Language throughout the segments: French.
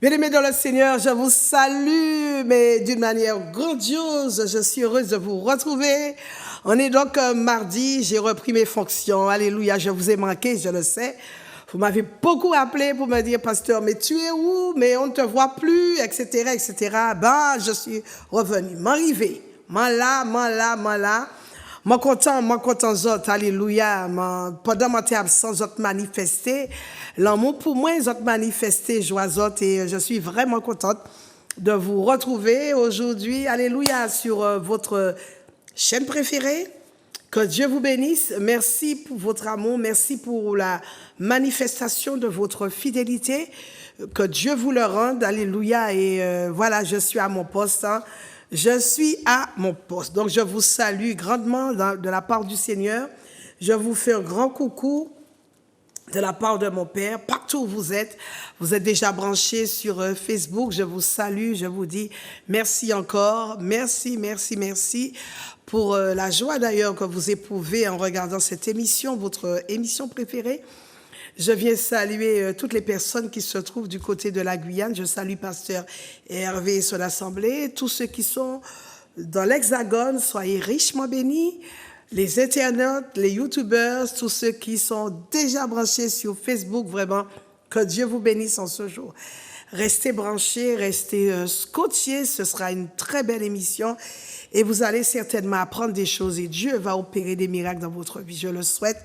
Bien-aimés dans le Seigneur, je vous salue, mais d'une manière grandiose. Je suis heureuse de vous retrouver. On est donc mardi, j'ai repris mes fonctions. Alléluia, je vous ai manqué, je le sais. Vous m'avez beaucoup appelé pour me dire, pasteur, mais tu es où? Mais on ne te voit plus, etc., etc. Ben, je suis revenu, m'arriver. M'en là. Moi content, zot, alléluia. Pendant mon temps absent, zot manifesté. L'amour pour moi, zot manifesté, joie, zot, et je suis vraiment contente de vous retrouver aujourd'hui, alléluia, sur votre chaîne préférée. Que Dieu vous bénisse. Merci pour votre amour. Merci pour la manifestation de votre fidélité. Que Dieu vous le rende. Alléluia. Et voilà, je suis à mon poste. Hein. Je suis à mon poste. Donc, je vous salue grandement de la part du Seigneur. Je vous fais un grand coucou de la part de mon Père. Partout où vous êtes déjà branchés sur Facebook. Je vous salue. Je vous dis merci encore. Merci pour la joie d'ailleurs que vous éprouvez en regardant cette émission, votre émission préférée. Je viens saluer toutes les personnes qui se trouvent du côté de la Guyane. Je salue Pasteur Hervé et son assemblée. Tous ceux qui sont dans l'Hexagone, soyez richement bénis. Les internautes, les youtubeurs, tous ceux qui sont déjà branchés sur Facebook, vraiment, que Dieu vous bénisse en ce jour. Restez branchés, restez scotchés, ce sera une très belle émission. Et vous allez certainement apprendre des choses et Dieu va opérer des miracles dans votre vie. Je le souhaite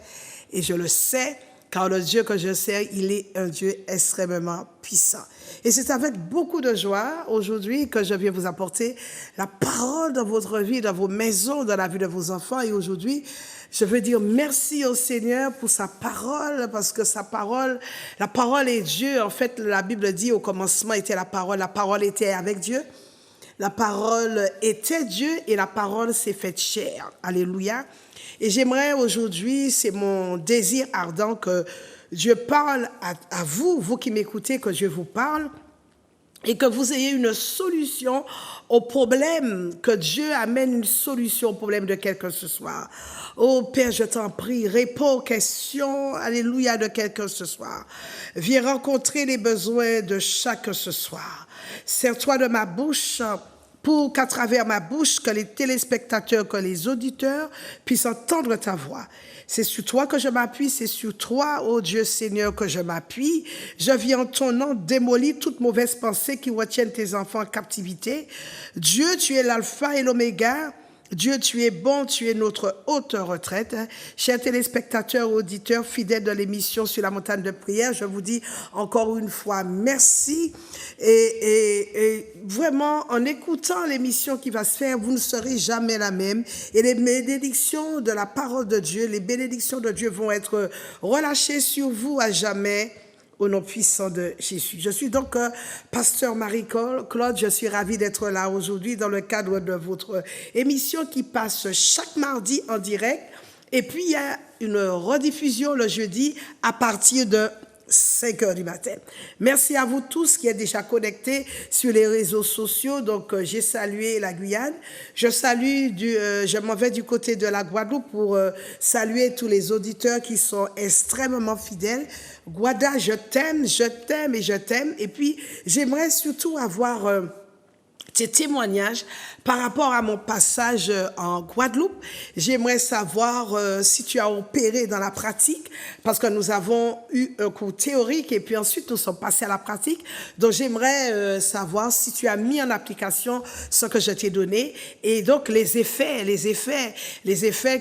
et je le sais, car le Dieu que je sers, il est un Dieu extrêmement puissant. Et c'est avec beaucoup de joie aujourd'hui que je viens vous apporter la parole dans votre vie, dans vos maisons, dans la vie de vos enfants. Et aujourd'hui, je veux dire merci au Seigneur pour sa parole, parce que la parole est Dieu. En fait, la Bible dit au commencement était la parole était avec Dieu. La parole était Dieu et la parole s'est faite chair. Alléluia. Et j'aimerais aujourd'hui, c'est mon désir ardent que Dieu parle à vous, vous qui m'écoutez, que Dieu vous parle et que vous ayez une solution au problème, que Dieu amène une solution au problème de quelqu'un ce soir. Oh Père, je t'en prie, réponds aux questions, alléluia, de quelqu'un ce soir. Viens rencontrer les besoins de chacun ce soir. Sers-toi de ma bouche pour qu'à travers ma bouche, que les téléspectateurs, que les auditeurs puissent entendre ta voix. C'est sur toi que je m'appuie, c'est sur toi, ô Dieu Seigneur, que je m'appuie. Je viens en ton nom démolir toute mauvaise pensée qui retienne tes enfants en captivité. Dieu, tu es l'alpha et l'oméga. Dieu, tu es bon, tu es notre haute retraite. Chers téléspectateurs, auditeurs, fidèles de l'émission sur la montagne de prière, je vous dis encore une fois merci. Et vraiment, en écoutant l'émission qui va se faire, vous ne serez jamais la même. Et les bénédictions de la parole de Dieu, les bénédictions de Dieu vont être relâchées sur vous à jamais. Au nom puissant de Jésus. Je suis donc pasteur Marie-Claude. Je suis ravie d'être là aujourd'hui dans le cadre de votre émission qui passe chaque mardi en direct. Et puis, il y a une rediffusion le jeudi à partir de 5 heures du matin. Merci à vous tous qui êtes déjà connectés sur les réseaux sociaux. Donc, j'ai salué la Guyane. Je m'en vais du côté de la Guadeloupe pour saluer tous les auditeurs qui sont extrêmement fidèles. Guada, je t'aime. Et puis, j'aimerais surtout avoir tes témoignages par rapport à mon passage en Guadeloupe. J'aimerais savoir si tu as opéré dans la pratique, parce que nous avons eu un cours théorique et puis ensuite nous sommes passés à la pratique. Donc j'aimerais savoir si tu as mis en application ce que je t'ai donné et donc les effets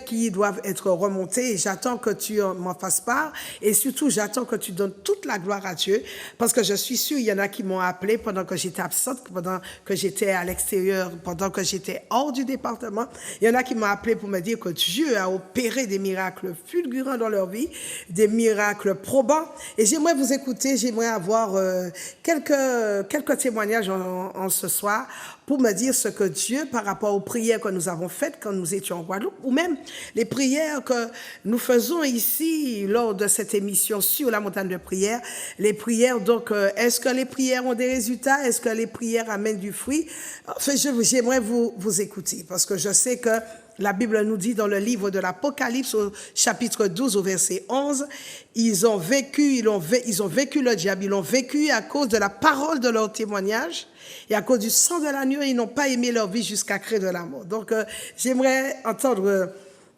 qui doivent être remontés. J'attends que tu m'en fasses part et surtout j'attends que tu donnes toute la gloire à Dieu, parce que je suis sûre il y en a qui m'ont appelé pendant que j'étais absente, pendant que j'étais à l'extérieur, pendant que j'étais hors du département. Il y en a qui m'ont appelé pour me dire que Dieu a opéré des miracles fulgurants dans leur vie, des miracles probants. Et j'aimerais vous écouter, j'aimerais avoir quelques témoignages en ce soir pour me dire ce que Dieu, par rapport aux prières que nous avons faites quand nous étions en Guadeloupe, ou même les prières que nous faisons ici lors de cette émission sur la montagne de prière, les prières, donc, est-ce que les prières ont des résultats? Est-ce que les prières amènent du fruit? Enfin, j'aimerais vous écouter, parce que je sais que la Bible nous dit dans le livre de l'Apocalypse au chapitre 12 au verset 11, ils ont vécu le diable, ils l'ont vécu à cause de la parole de leur témoignage et à cause du sang de l'agneau, ils n'ont pas aimé leur vie jusqu'à créer de la mort. Donc j'aimerais entendre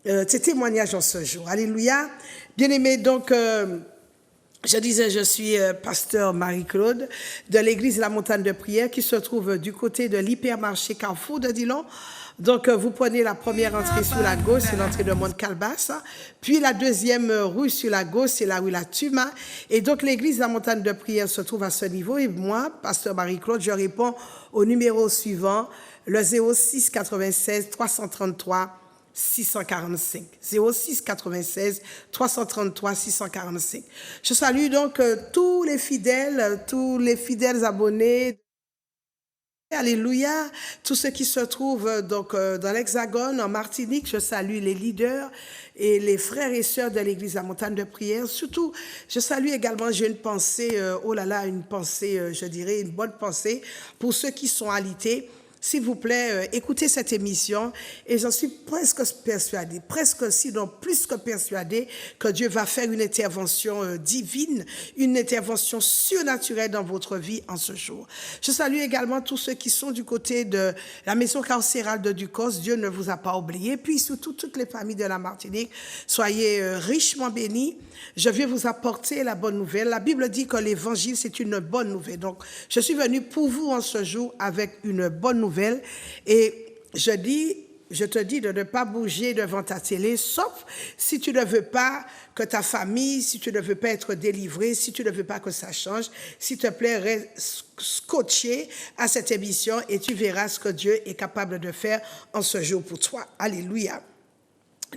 ces témoignages en ce jour. Alléluia. Bien-aimés, donc je disais, je suis pasteur Marie-Claude de l'église La Montagne de Prière qui se trouve du côté de l'hypermarché Carrefour de Dillon. Donc, vous prenez la première entrée sur la gauche, c'est l'entrée de Mont-Calbas. Puis, la deuxième rue sur la gauche, c'est la rue La Tuma. Et donc, l'église La Montagne de Prière se trouve à ce niveau. Et moi, pasteur Marie-Claude, je réponds au numéro suivant, le 06 96 333 645. 06 96 333 645. Je salue donc tous les fidèles abonnés. Alléluia, tous ceux qui se trouvent donc dans l'Hexagone, en Martinique, je salue les leaders et les frères et sœurs de l'église La Montagne de Prière. Surtout, je salue également, j'ai une pensée, je dirais une bonne pensée pour ceux qui sont alités. S'il vous plaît, écoutez cette émission et j'en suis presque persuadée, presque sinon plus que persuadée que Dieu va faire une intervention divine, une intervention surnaturelle dans votre vie en ce jour. Je salue également tous ceux qui sont du côté de la maison carcérale de Ducos. Dieu ne vous a pas oublié. Puis surtout toutes les familles de la Martinique, soyez richement bénis. Je viens vous apporter la bonne nouvelle. La Bible dit que l'évangile, c'est une bonne nouvelle. Donc, je suis venue pour vous en ce jour avec une bonne nouvelle. Et je te dis de ne pas bouger devant ta télé, sauf si tu ne veux pas que ta famille, si tu ne veux pas être délivré, si tu ne veux pas que ça change. S'il te plaît, reste scotché à cette émission et tu verras ce que Dieu est capable de faire en ce jour pour toi. Alléluia.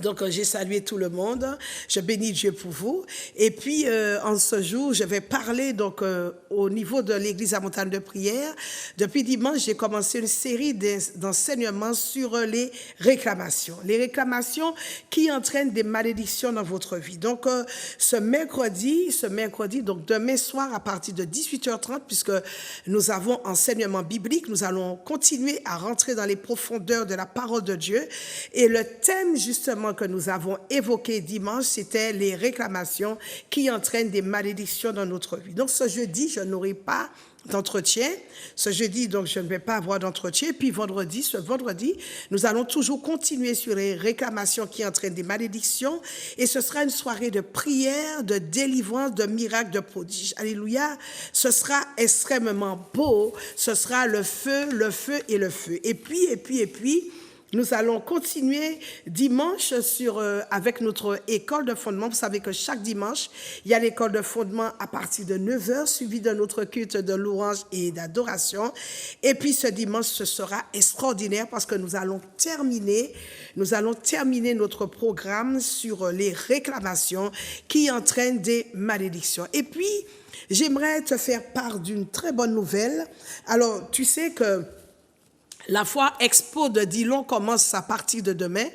Donc, j'ai salué tout le monde. Je bénis Dieu pour vous. Et puis, en ce jour, je vais parler donc au niveau de l'église à Montagne de Prière. Depuis dimanche, j'ai commencé une série d'enseignements sur les réclamations. Les réclamations qui entraînent des malédictions dans votre vie. Donc, ce mercredi, donc demain soir à partir de 18h30, puisque nous avons enseignement biblique, nous allons continuer à rentrer dans les profondeurs de la parole de Dieu. Et le thème, justement, que nous avons évoqué dimanche, c'était les réclamations qui entraînent des malédictions dans notre vie. Donc, ce jeudi, je n'aurai pas d'entretien. Ce jeudi, donc, je ne vais pas avoir d'entretien. Puis ce vendredi, nous allons toujours continuer sur les réclamations qui entraînent des malédictions. Et ce sera une soirée de prière, de délivrance, de miracles, de prodiges. Alléluia. Ce sera extrêmement beau. Ce sera le feu et le feu. Et puis, nous allons continuer dimanche avec notre école de fondement. Vous savez que chaque dimanche, il y a l'école de fondement à partir de 9h, suivi de notre culte de louange et d'adoration. Et puis ce dimanche, ce sera extraordinaire parce que nous allons terminer notre programme sur les réclamations qui entraînent des malédictions. Et puis, j'aimerais te faire part d'une très bonne nouvelle. Alors, tu sais que la foire Expo de Dillon commence à partir de demain.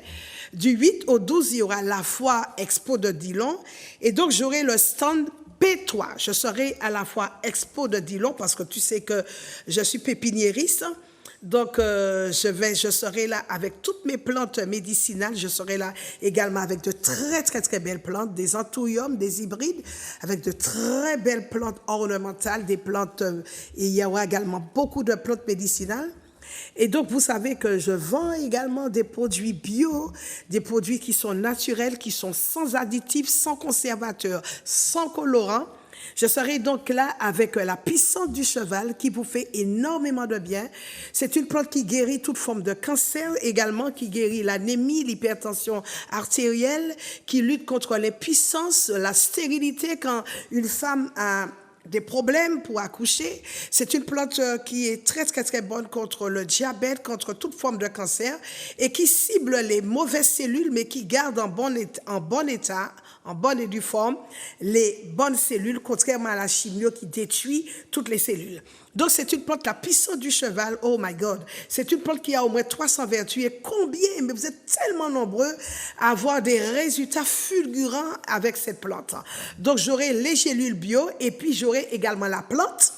Du 8 au 12, il y aura la foire Expo de Dillon. Et donc, j'aurai le stand P3. Je serai à la foire Expo de Dillon parce que tu sais que je suis pépiniériste. Donc, je serai là avec toutes mes plantes médicinales. Je serai là également avec de très, très, très belles plantes, des anthoïums, des hybrides, avec de très belles plantes ornementales, des plantes, et il y aura également beaucoup de plantes médicinales. Et donc, vous savez que je vends également des produits bio, des produits qui sont naturels, qui sont sans additifs, sans conservateurs, sans colorants. Je serai donc là avec la puissance du cheval qui vous fait énormément de bien. C'est une plante qui guérit toute forme de cancer, également qui guérit l'anémie, l'hypertension artérielle, qui lutte contre l'impuissance, la stérilité quand une femme a des problèmes pour accoucher. C'est une plante qui est très, très, très bonne contre le diabète, contre toute forme de cancer et qui cible les mauvaises cellules, mais qui garde en bonne et due forme, les bonnes cellules, contrairement à la chimio qui détruit toutes les cellules. Donc, c'est une plante, la puissance du cheval, oh my God, c'est une plante qui a au moins 300 vertus. Et combien, mais vous êtes tellement nombreux à avoir des résultats fulgurants avec cette plante. Donc, j'aurai les gélules bio et puis j'aurai également la plante.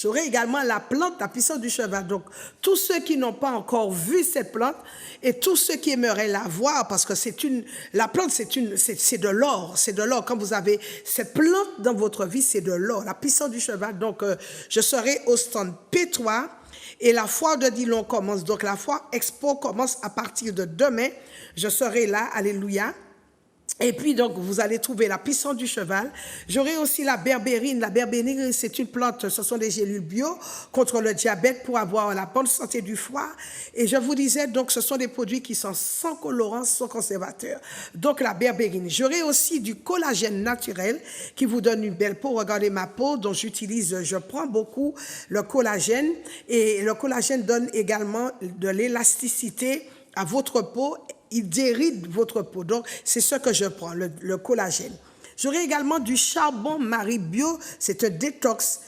J'aurai également la plante, la puissance du cheval. Donc, tous ceux qui n'ont pas encore vu cette plante et tous ceux qui aimeraient la voir, parce que la plante, c'est de l'or. C'est de l'or. Quand vous avez cette plante dans votre vie, c'est de l'or. La puissance du cheval. Donc, je serai au stand P3 et la foire de Dillon commence. Donc, la foire expo commence à partir de demain. Je serai là. Alléluia. Et puis, donc, vous allez trouver la puissance du cheval. J'aurai aussi la berbérine. La berbérine, c'est une plante, ce sont des gélules bio contre le diabète pour avoir la bonne santé du foie. Et je vous disais, donc, ce sont des produits qui sont sans colorants, sans conservateurs. Donc, la berbérine. J'aurai aussi du collagène naturel qui vous donne une belle peau. Regardez ma peau, dont je prends beaucoup le collagène. Et le collagène donne également de l'élasticité à votre peau. Il déride votre peau. Donc, c'est ce que je prends, le collagène. J'aurai également du charbon Marie Bio. C'est un détox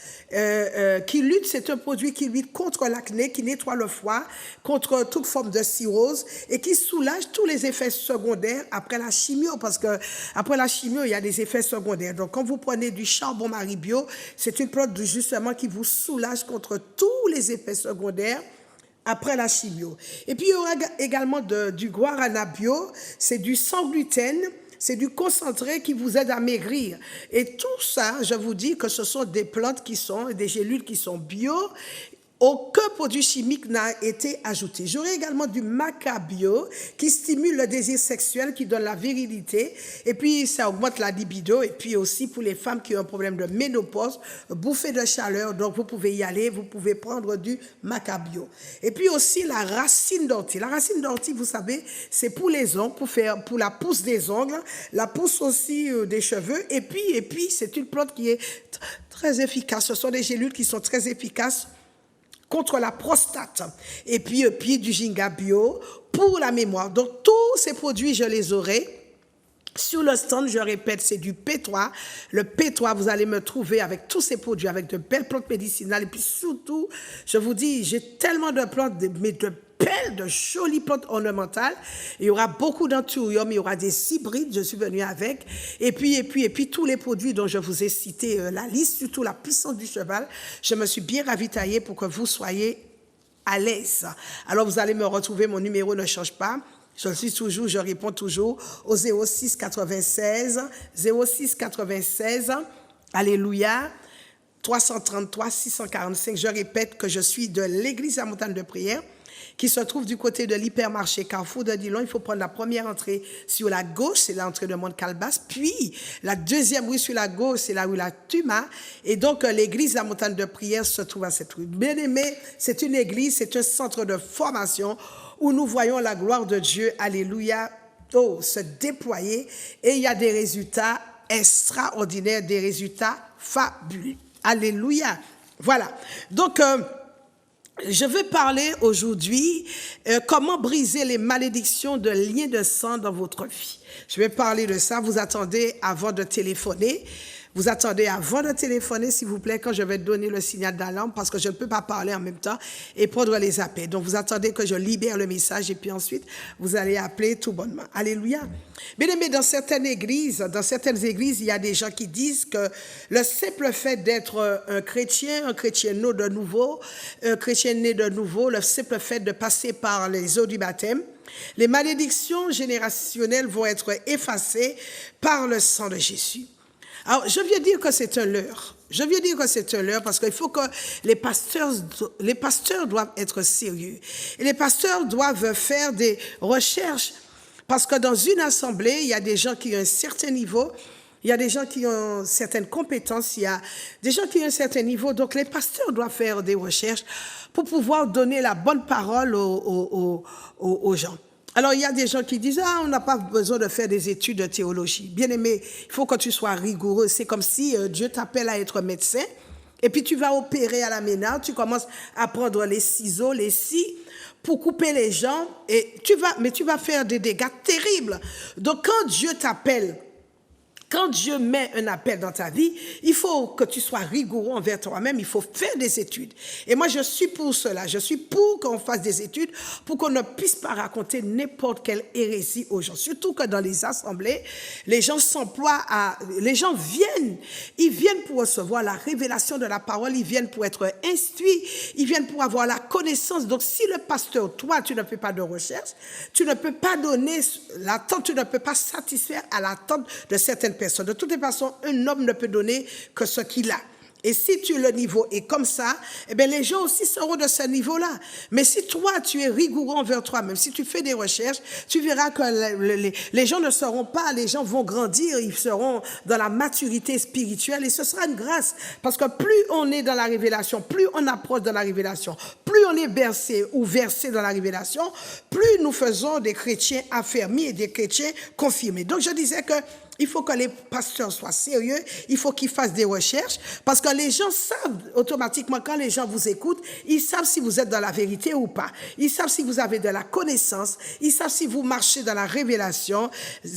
qui lutte. C'est un produit qui lutte contre l'acné, qui nettoie le foie, contre toute forme de cirrhose et qui soulage tous les effets secondaires après la chimio. Parce que après la chimio, il y a des effets secondaires. Donc, quand vous prenez du charbon Marie Bio, c'est une plante justement qui vous soulage contre tous les effets secondaires après la chimio. Et puis, il y aura également du guarana bio, c'est du sans gluten, c'est du concentré qui vous aide à maigrir. Et tout ça, je vous dis que ce sont des plantes des gélules qui sont bio. Aucun produit chimique n'a été ajouté. J'aurai également du maca bio qui stimule le désir sexuel, qui donne la virilité. Et puis, ça augmente la libido. Et puis aussi, pour les femmes qui ont un problème de ménopause, bouffée de chaleur. Donc, vous pouvez y aller. Vous pouvez prendre du maca bio. Et puis aussi, la racine d'ortie. La racine d'ortie, vous savez, c'est pour les ongles, pour la pousse des ongles, la pousse aussi des cheveux. Et puis, c'est une plante qui est très efficace. Ce sont des gélules qui sont très efficaces contre la prostate. Et puis du ginga bio pour la mémoire. Donc, tous ces produits, je les aurai. Sur le stand, je répète, c'est du P3. Le P3, vous allez me trouver avec tous ces produits, avec de belles plantes médicinales. Et puis surtout, je vous dis, j'ai tellement de plantes, mais de belles, de jolies plantes ornementales. Il y aura beaucoup d'anthurium, il y aura des hybrides, je suis venue avec. Et puis tous les produits dont je vous ai cité la liste, surtout la puissance du cheval, je me suis bien ravitaillée pour que vous soyez à l'aise. Alors, vous allez me retrouver, mon numéro ne change pas. Je réponds toujours au 06 96, alléluia, 333 645. Je répète que je suis de l'église La Montagne de Prière qui se trouve du côté de l'hypermarché Carrefour de Dillon. Il faut prendre la première entrée sur la gauche, c'est l'entrée de Mont-Calebasse. Puis, la deuxième rue sur la gauche, c'est la rue La Tuma. Et donc, l'église La Montagne de Prière se trouve à cette rue. Bien aimé, c'est une église, c'est un centre de formation où nous voyons la gloire de Dieu, alléluia, se déployer. Et il y a des résultats extraordinaires, des résultats fabuleux. Alléluia. Voilà. Donc, je vais parler aujourd'hui comment briser les malédictions de liens de sang dans votre vie. Je vais parler de ça. Vous attendez avant de téléphoner. Vous attendez avant de téléphoner, s'il vous plaît, quand je vais donner le signal d'alarme, parce que je ne peux pas parler en même temps et prendre les appels. Donc, vous attendez que je libère le message et puis ensuite, vous allez appeler tout bonnement. Alléluia. Bien aimé, dans certaines églises, il y a des gens qui disent que le simple fait d'être un chrétien né de nouveau, le simple fait de passer par les eaux du baptême, les malédictions générationnelles vont être effacées par le sang de Jésus. Alors, je viens dire que c'est un leurre. Parce qu'il faut que les pasteurs doivent être sérieux. Et les pasteurs doivent faire des recherches. Parce que dans une assemblée, il y a des gens qui ont un certain niveau, il y a des gens qui ont certaines compétences, il y a des gens qui ont un certain niveau. Donc, les pasteurs doivent faire des recherches pour pouvoir donner la bonne parole aux gens. Alors, il y a des gens qui disent, on n'a pas besoin de faire des études de théologie. Bien aimé, il faut que tu sois rigoureux. C'est comme si Dieu t'appelle à être médecin, et puis tu vas opérer à la ménage, tu commences à prendre les ciseaux, les scies, pour couper les gens, et tu vas faire des dégâts terribles. Donc, quand Dieu t'appelle Quand Dieu met un appel dans ta vie, il faut que tu sois rigoureux envers toi-même, il faut faire des études. Et moi, je suis pour cela, je suis pour qu'on fasse des études, pour qu'on ne puisse pas raconter n'importe quelle hérésie aux gens. Surtout que dans les assemblées, les gens les gens viennent, ils viennent pour recevoir la révélation de la parole, ils viennent pour être instruits, ils viennent pour avoir la connaissance. Donc, si le pasteur, toi, tu ne fais pas de recherche, tu ne peux pas donner l'attente, tu ne peux pas satisfaire à l'attente de certaines personnes. De toutes les façons, un homme ne peut donner que ce qu'il a. Et si le niveau est comme ça, eh bien, les gens aussi seront de ce niveau-là. Mais si toi, tu es rigoureux envers toi-même, si tu fais des recherches, tu verras que les gens ne seront pas, les gens vont grandir, ils seront dans la maturité spirituelle et ce sera une grâce. Parce que plus on est dans la révélation, plus on approche de la révélation, plus on est bercé ou versé dans la révélation, plus nous faisons des chrétiens affermis et des chrétiens confirmés. Donc, je disais que il faut que les pasteurs soient sérieux, il faut qu'ils fassent des recherches, parce que les gens savent automatiquement, quand les gens vous écoutent, ils savent si vous êtes dans la vérité ou pas. Ils savent si vous avez de la connaissance, ils savent si vous marchez dans la révélation,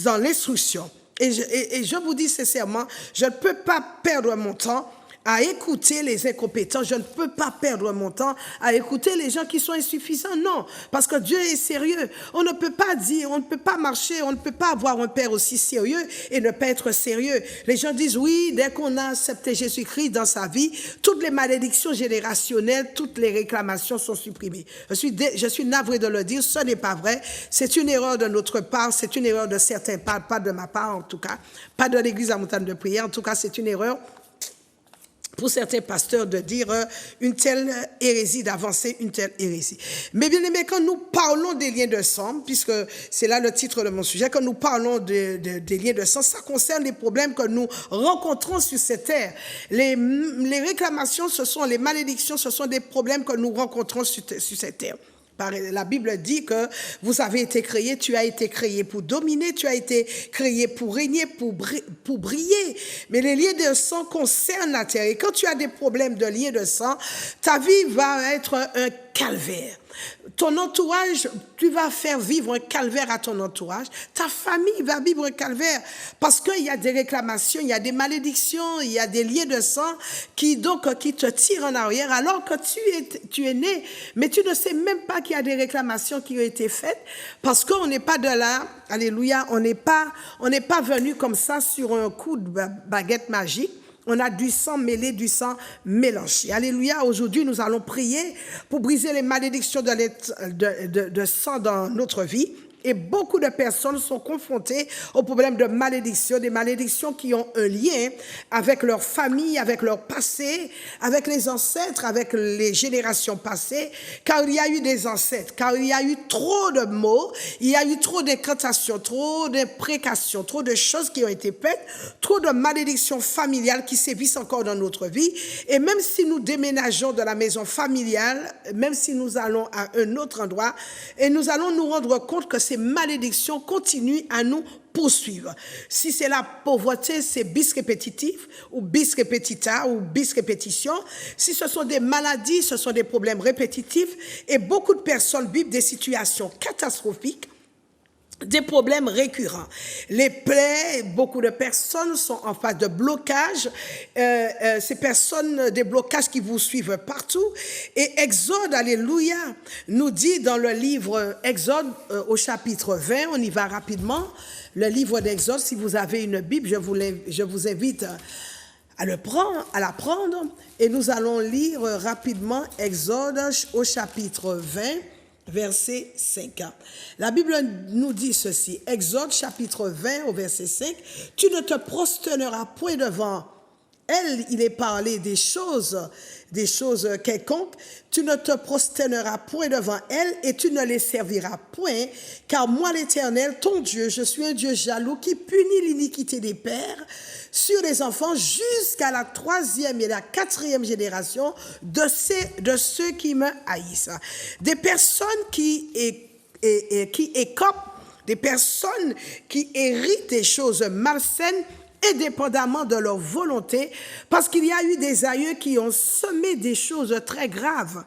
dans l'instruction. Et je vous dis sincèrement, je ne peux pas perdre mon temps à écouter les incompétents. Je ne peux pas perdre mon temps à écouter les gens qui sont insuffisants. Non, parce que Dieu est sérieux. On ne peut pas dire, on ne peut pas marcher, on ne peut pas avoir un père aussi sérieux et ne pas être sérieux. Les gens disent, oui, dès qu'on a accepté Jésus-Christ dans sa vie, toutes les malédictions générationnelles, toutes les réclamations sont supprimées. Je suis navré de le dire, ce n'est pas vrai. C'est une erreur de notre part, c'est une erreur de certains, pas de ma part en tout cas, pas de l'église à Montagne de Prière, en tout cas c'est une erreur pour certains pasteurs de dire une telle hérésie, d'avancer une telle hérésie. Mais bien aimé, quand nous parlons des liens de sang, puisque c'est là le titre de mon sujet, quand nous parlons des liens de sang, ça concerne les problèmes que nous rencontrons sur cette terre. Les réclamations, les malédictions, ce sont des problèmes que nous rencontrons sur cette terre. La Bible dit que vous avez été créé, tu as été créé pour dominer, tu as été créé pour régner, pour briller. Mais les liens de sang concernent la terre. Et quand tu as des problèmes de liens de sang, ta vie va être un calvaire. Ton entourage, tu vas faire vivre un calvaire à ton entourage. Ta famille va vivre un calvaire parce qu'il y a des réclamations, il y a des malédictions, il y a des liens de sang qui te tirent en arrière alors que tu es né. Mais tu ne sais même pas qu'il y a des réclamations qui ont été faites parce qu'on n'est pas de là, alléluia, on n'est pas venu comme ça sur un coup de baguette magique. On a du sang mêlé, du sang mélangé. Alléluia. Aujourd'hui, nous allons prier pour briser les malédictions de sang dans notre vie. Et beaucoup de personnes sont confrontées au problème de malédiction, des malédictions qui ont un lien avec leur famille, avec leur passé, avec les ancêtres, avec les générations passées, car il y a eu des ancêtres, car il y a eu trop de mots, il y a eu trop d'incantations, trop d'imprécations, trop de choses qui ont été faites, trop de malédictions familiales qui sévissent encore dans notre vie. Et même si nous déménageons de la maison familiale, même si nous allons à un autre endroit, et nous allons nous rendre compte que ces malédictions continuent à nous poursuivre. Si c'est la pauvreté, c'est bis répétitif, ou bis repetita, ou bis répétition. Si ce sont des maladies, ce sont des problèmes répétitifs. Et beaucoup de personnes vivent des situations catastrophiques, des problèmes récurrents. Les plaies, beaucoup de personnes sont en phase de blocage. Ces personnes, des blocages qui vous suivent partout. Et Exode, alléluia, nous dit dans le livre Exode au chapitre 20, on y va rapidement, le livre d'Exode, si vous avez une Bible, je vous invite à la prendre. Et nous allons lire rapidement Exode au chapitre 20, verset 5. La Bible nous dit ceci, Exode chapitre 20 au verset 5, « Tu ne te prosterneras point devant elle, il est parlé des choses quelconques, tu ne te prosterneras point devant elle et tu ne les serviras point, car moi l'Éternel, ton Dieu, je suis un Dieu jaloux qui punit l'iniquité des pères sur les enfants jusqu'à la 3e et la 4e génération de ceux qui me haïssent. » Des personnes qui écopent, des personnes qui héritent des choses malsaines, indépendamment de leur volonté, parce qu'il y a eu des aïeux qui ont semé des choses très graves,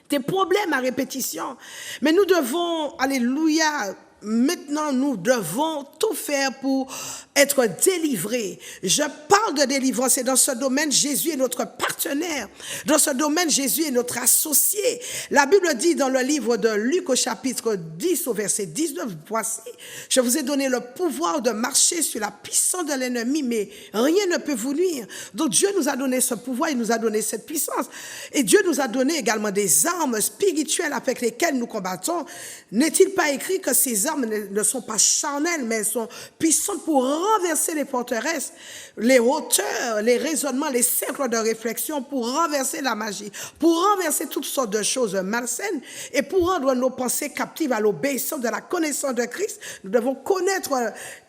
des problèmes à répétition. Mais nous devons, alléluia, maintenant, nous devons tout faire pour être délivrés. Je parle de délivrance et dans ce domaine, Jésus est notre partenaire. Dans ce domaine, Jésus est notre associé. La Bible dit dans le livre de Luc au chapitre 10 au verset 19, voici, je vous ai donné le pouvoir de marcher sur la puissance de l'ennemi, mais rien ne peut vous nuire. Donc Dieu nous a donné ce pouvoir, il nous a donné cette puissance. Et Dieu nous a donné également des armes spirituelles avec lesquelles nous combattons. N'est-il pas écrit que ces armes ne sont pas charnelles, mais elles sont puissantes pour renverser les forteresses, les hauteurs, les raisonnements, les cercles de réflexion, pour renverser la magie, pour renverser toutes sortes de choses malsaines et pour rendre nos pensées captives à l'obéissance de la connaissance de Christ. Nous devons connaître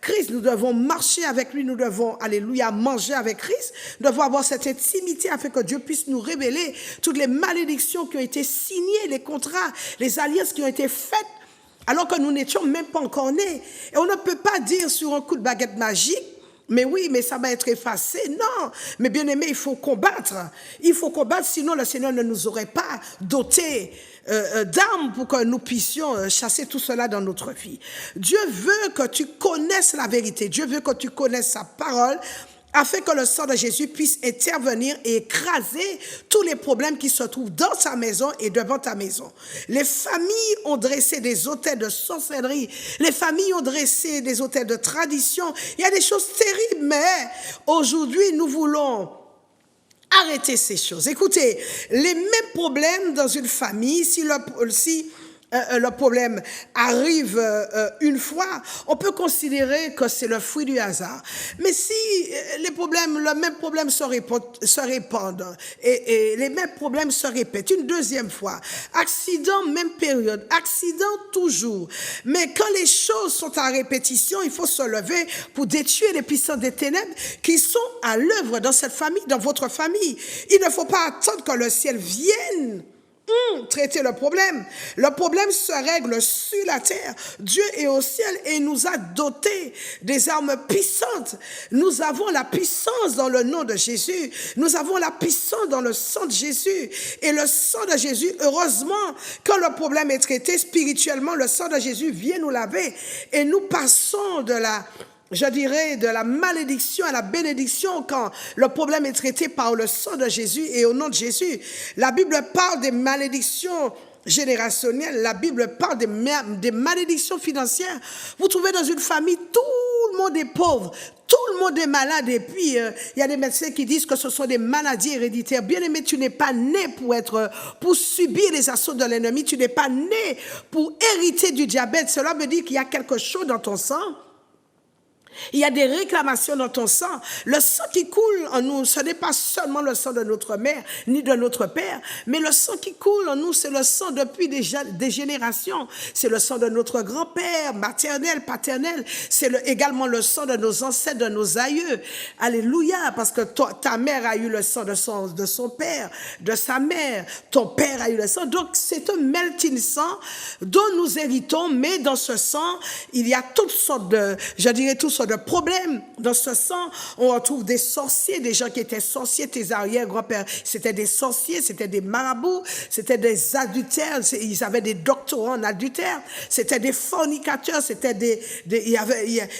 Christ, nous devons marcher avec lui, nous devons, alléluia, manger avec Christ, nous devons avoir cette intimité afin que Dieu puisse nous révéler toutes les malédictions qui ont été signées, les contrats, les alliances qui ont été faites alors que nous n'étions même pas encore nés. Et on ne peut pas dire sur un coup de baguette magique, mais oui, mais ça va être effacé. Non, mais bien aimé, il faut combattre. Il faut combattre, sinon le Seigneur ne nous aurait pas dotés d'armes pour que nous puissions chasser tout cela dans notre vie. Dieu veut que tu connaisses la vérité. Dieu veut que tu connaisses sa parole, afin que le sang de Jésus puisse intervenir et écraser tous les problèmes qui se trouvent dans ta maison et devant ta maison. Les familles ont dressé des autels de sorcellerie. Les familles ont dressé des autels de tradition. Il y a des choses terribles, mais aujourd'hui, nous voulons arrêter ces choses. Écoutez, les mêmes problèmes dans une famille, si le problème arrive une fois, on peut considérer que c'est le fruit du hasard. Mais si le même problème se répand et les mêmes problèmes se répètent une deuxième fois, accident, même période, accident toujours. Mais quand les choses sont à répétition, il faut se lever pour détruire les puissances des ténèbres qui sont à l'œuvre dans cette famille, dans votre famille. Il ne faut pas attendre que le ciel vienne traiter le problème. Le problème se règle sur la terre. Dieu est au ciel et nous a dotés des armes puissantes. Nous avons la puissance dans le nom de Jésus. Nous avons la puissance dans le sang de Jésus. Et le sang de Jésus, heureusement, quand le problème est traité spirituellement, le sang de Jésus vient nous laver et nous passons de la malédiction à la bénédiction quand le problème est traité par le sang de Jésus et au nom de Jésus. La Bible parle des malédictions générationnelles, la Bible parle des malédictions financières. Vous trouvez dans une famille, tout le monde est pauvre, tout le monde est malade et puis il y a des médecins qui disent que ce sont des maladies héréditaires. Bien aimé, tu n'es pas né pour subir les assauts de l'ennemi, tu n'es pas né pour hériter du diabète. Cela veut dire qu'il y a quelque chose dans ton sang. Il y a des réclamations dans ton sang. Le sang qui coule en nous, ce n'est pas seulement le sang de notre mère ni de notre père, mais le sang qui coule en nous, c'est le sang depuis des générations. C'est le sang de notre grand-père, maternel, paternel. C'est également le sang de nos ancêtres, de nos aïeux. Alléluia, parce que ta mère a eu le sang de son père, de sa mère. Ton père a eu le sang. Donc, c'est un melting sang dont nous héritons, mais dans ce sang, il y a toutes sortes de problèmes. Dans ce sang, on retrouve des sorciers, des gens qui étaient sorciers, tes arrière-grands-pères, c'était des sorciers, c'était des marabouts, c'était des adultères, ils avaient des doctorats en adultère, c'était des fornicateurs, il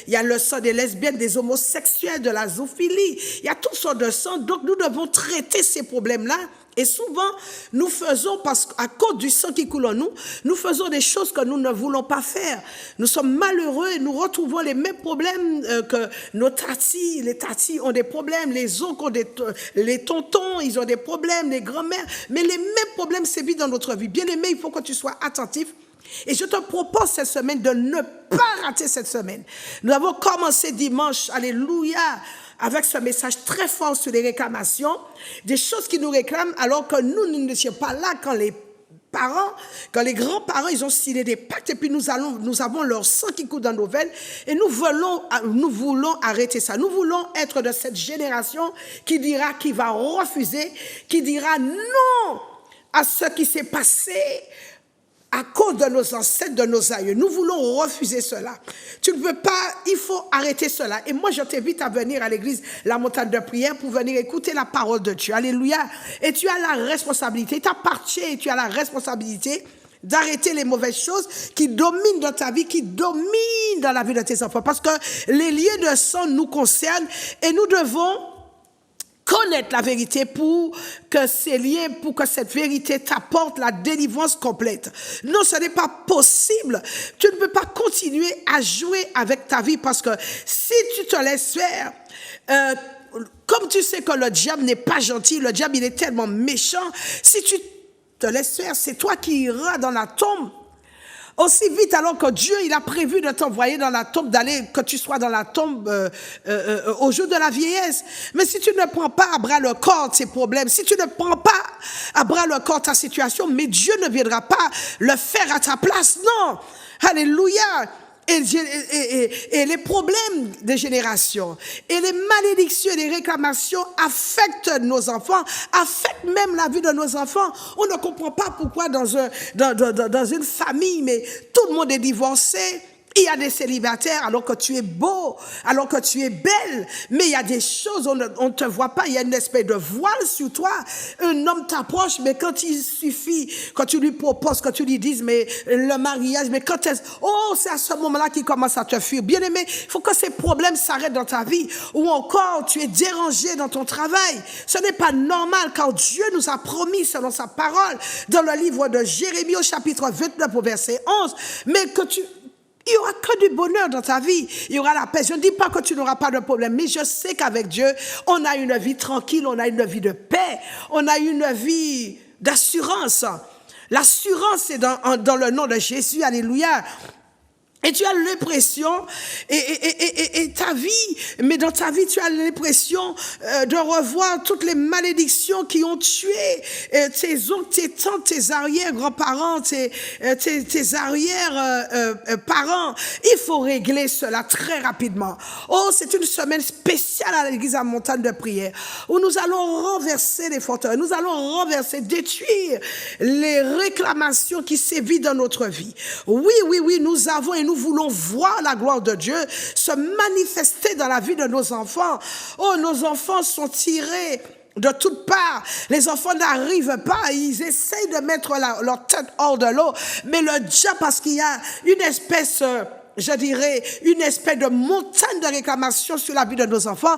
y a le sang des lesbiennes, des homosexuels, de la zoophilie, il y a toutes sortes de sang, donc nous devons traiter ces problèmes-là. Et souvent, nous faisons, parce qu'à cause du sang qui coule en nous, nous faisons des choses que nous ne voulons pas faire. Nous sommes malheureux et nous retrouvons les mêmes problèmes que nos tatis. Les tatis ont des problèmes, les oncles ont les tontons, ils ont des problèmes, les grands-mères. Mais les mêmes problèmes sévissent dans notre vie. Bien aimé, il faut que tu sois attentif. Et je te propose cette semaine de ne pas rater cette semaine. Nous avons commencé dimanche, alléluia, avec ce message très fort sur les réclamations, des choses qui nous réclament alors que nous n'étions pas là quand les grands-parents, ils ont signé des pactes et puis nous avons leur sang qui coule dans nos veines et nous voulons arrêter ça. Nous voulons être de cette génération qui va refuser, qui dira non à ce qui s'est passé à cause de nos ancêtres, de nos aïeux. Nous voulons refuser cela. Tu ne peux pas, il faut arrêter cela. Et moi, je t'invite à venir à l'église La Montagne de Prière pour venir écouter la parole de Dieu. Alléluia. Et tu as la responsabilité, il t'appartient et tu as la responsabilité d'arrêter les mauvaises choses qui dominent dans ta vie, qui dominent dans la vie de tes enfants. Parce que les liens de sang nous concernent et nous devons connaître la vérité pour que ces liens, pour que cette vérité t'apporte la délivrance complète. Non, ce n'est pas possible. Tu ne peux pas continuer à jouer avec ta vie parce que si tu te laisses faire, comme tu sais que le diable n'est pas gentil, le diable il est tellement méchant, si tu te laisses faire, c'est toi qui iras dans la tombe aussi vite alors que Dieu il a prévu de t'envoyer dans la tombe, d'aller, que tu sois dans la tombe au jour de la vieillesse. Mais si tu ne prends pas à bras le corps tes problèmes, si tu ne prends pas à bras le corps ta situation, mais Dieu ne viendra pas le faire à ta place, non. Alléluia. Et les problèmes des générations et les malédictions et les réclamations affectent nos enfants, affectent même la vie de nos enfants. On ne comprend pas pourquoi dans une famille, mais tout le monde est divorcé. Il y a des célibataires alors que tu es beau, alors que tu es belle, mais il y a des choses, on ne te voit pas, il y a une espèce de voile sur toi. Un homme t'approche, mais quand il suffit, quand tu lui proposes, quand tu lui dises, mais le mariage, mais quand c'est à ce moment-là qu'il commence à te fuir. Bien aimé, il faut que ces problèmes s'arrêtent dans ta vie, ou encore tu es dérangé dans ton travail. Ce n'est pas normal, car Dieu nous a promis, selon sa parole, dans le livre de Jérémie au chapitre 29 au verset 11, mais que il n'y aura que du bonheur dans ta vie. Il y aura la paix. Je ne dis pas que tu n'auras pas de problème, mais je sais qu'avec Dieu, on a une vie tranquille, on a une vie de paix, on a une vie d'assurance. L'assurance est dans le nom de Jésus. Alléluia. Et tu as l'impression, et ta vie, mais dans ta vie, tu as l'impression de revoir toutes les malédictions qui ont tué tes oncles, tes tantes, tes arrière-grands-parents, tes arrière-parents. Il faut régler cela très rapidement. Oh, c'est une semaine spéciale à l'église à Montagne de Prière, où nous allons renverser les fauteuils, nous allons renverser, détruire les réclamations qui sévissent dans notre vie. Oui, nous avons et nous voulons voir la gloire de Dieu se manifester dans la vie de nos enfants. Oh, nos enfants sont tirés de toutes parts. Les enfants n'arrivent pas, ils essayent de mettre leur tête hors de l'eau, mais le diable, parce qu'il y a une espèce... je dirais, une espèce de montagne de réclamations sur la vie de nos enfants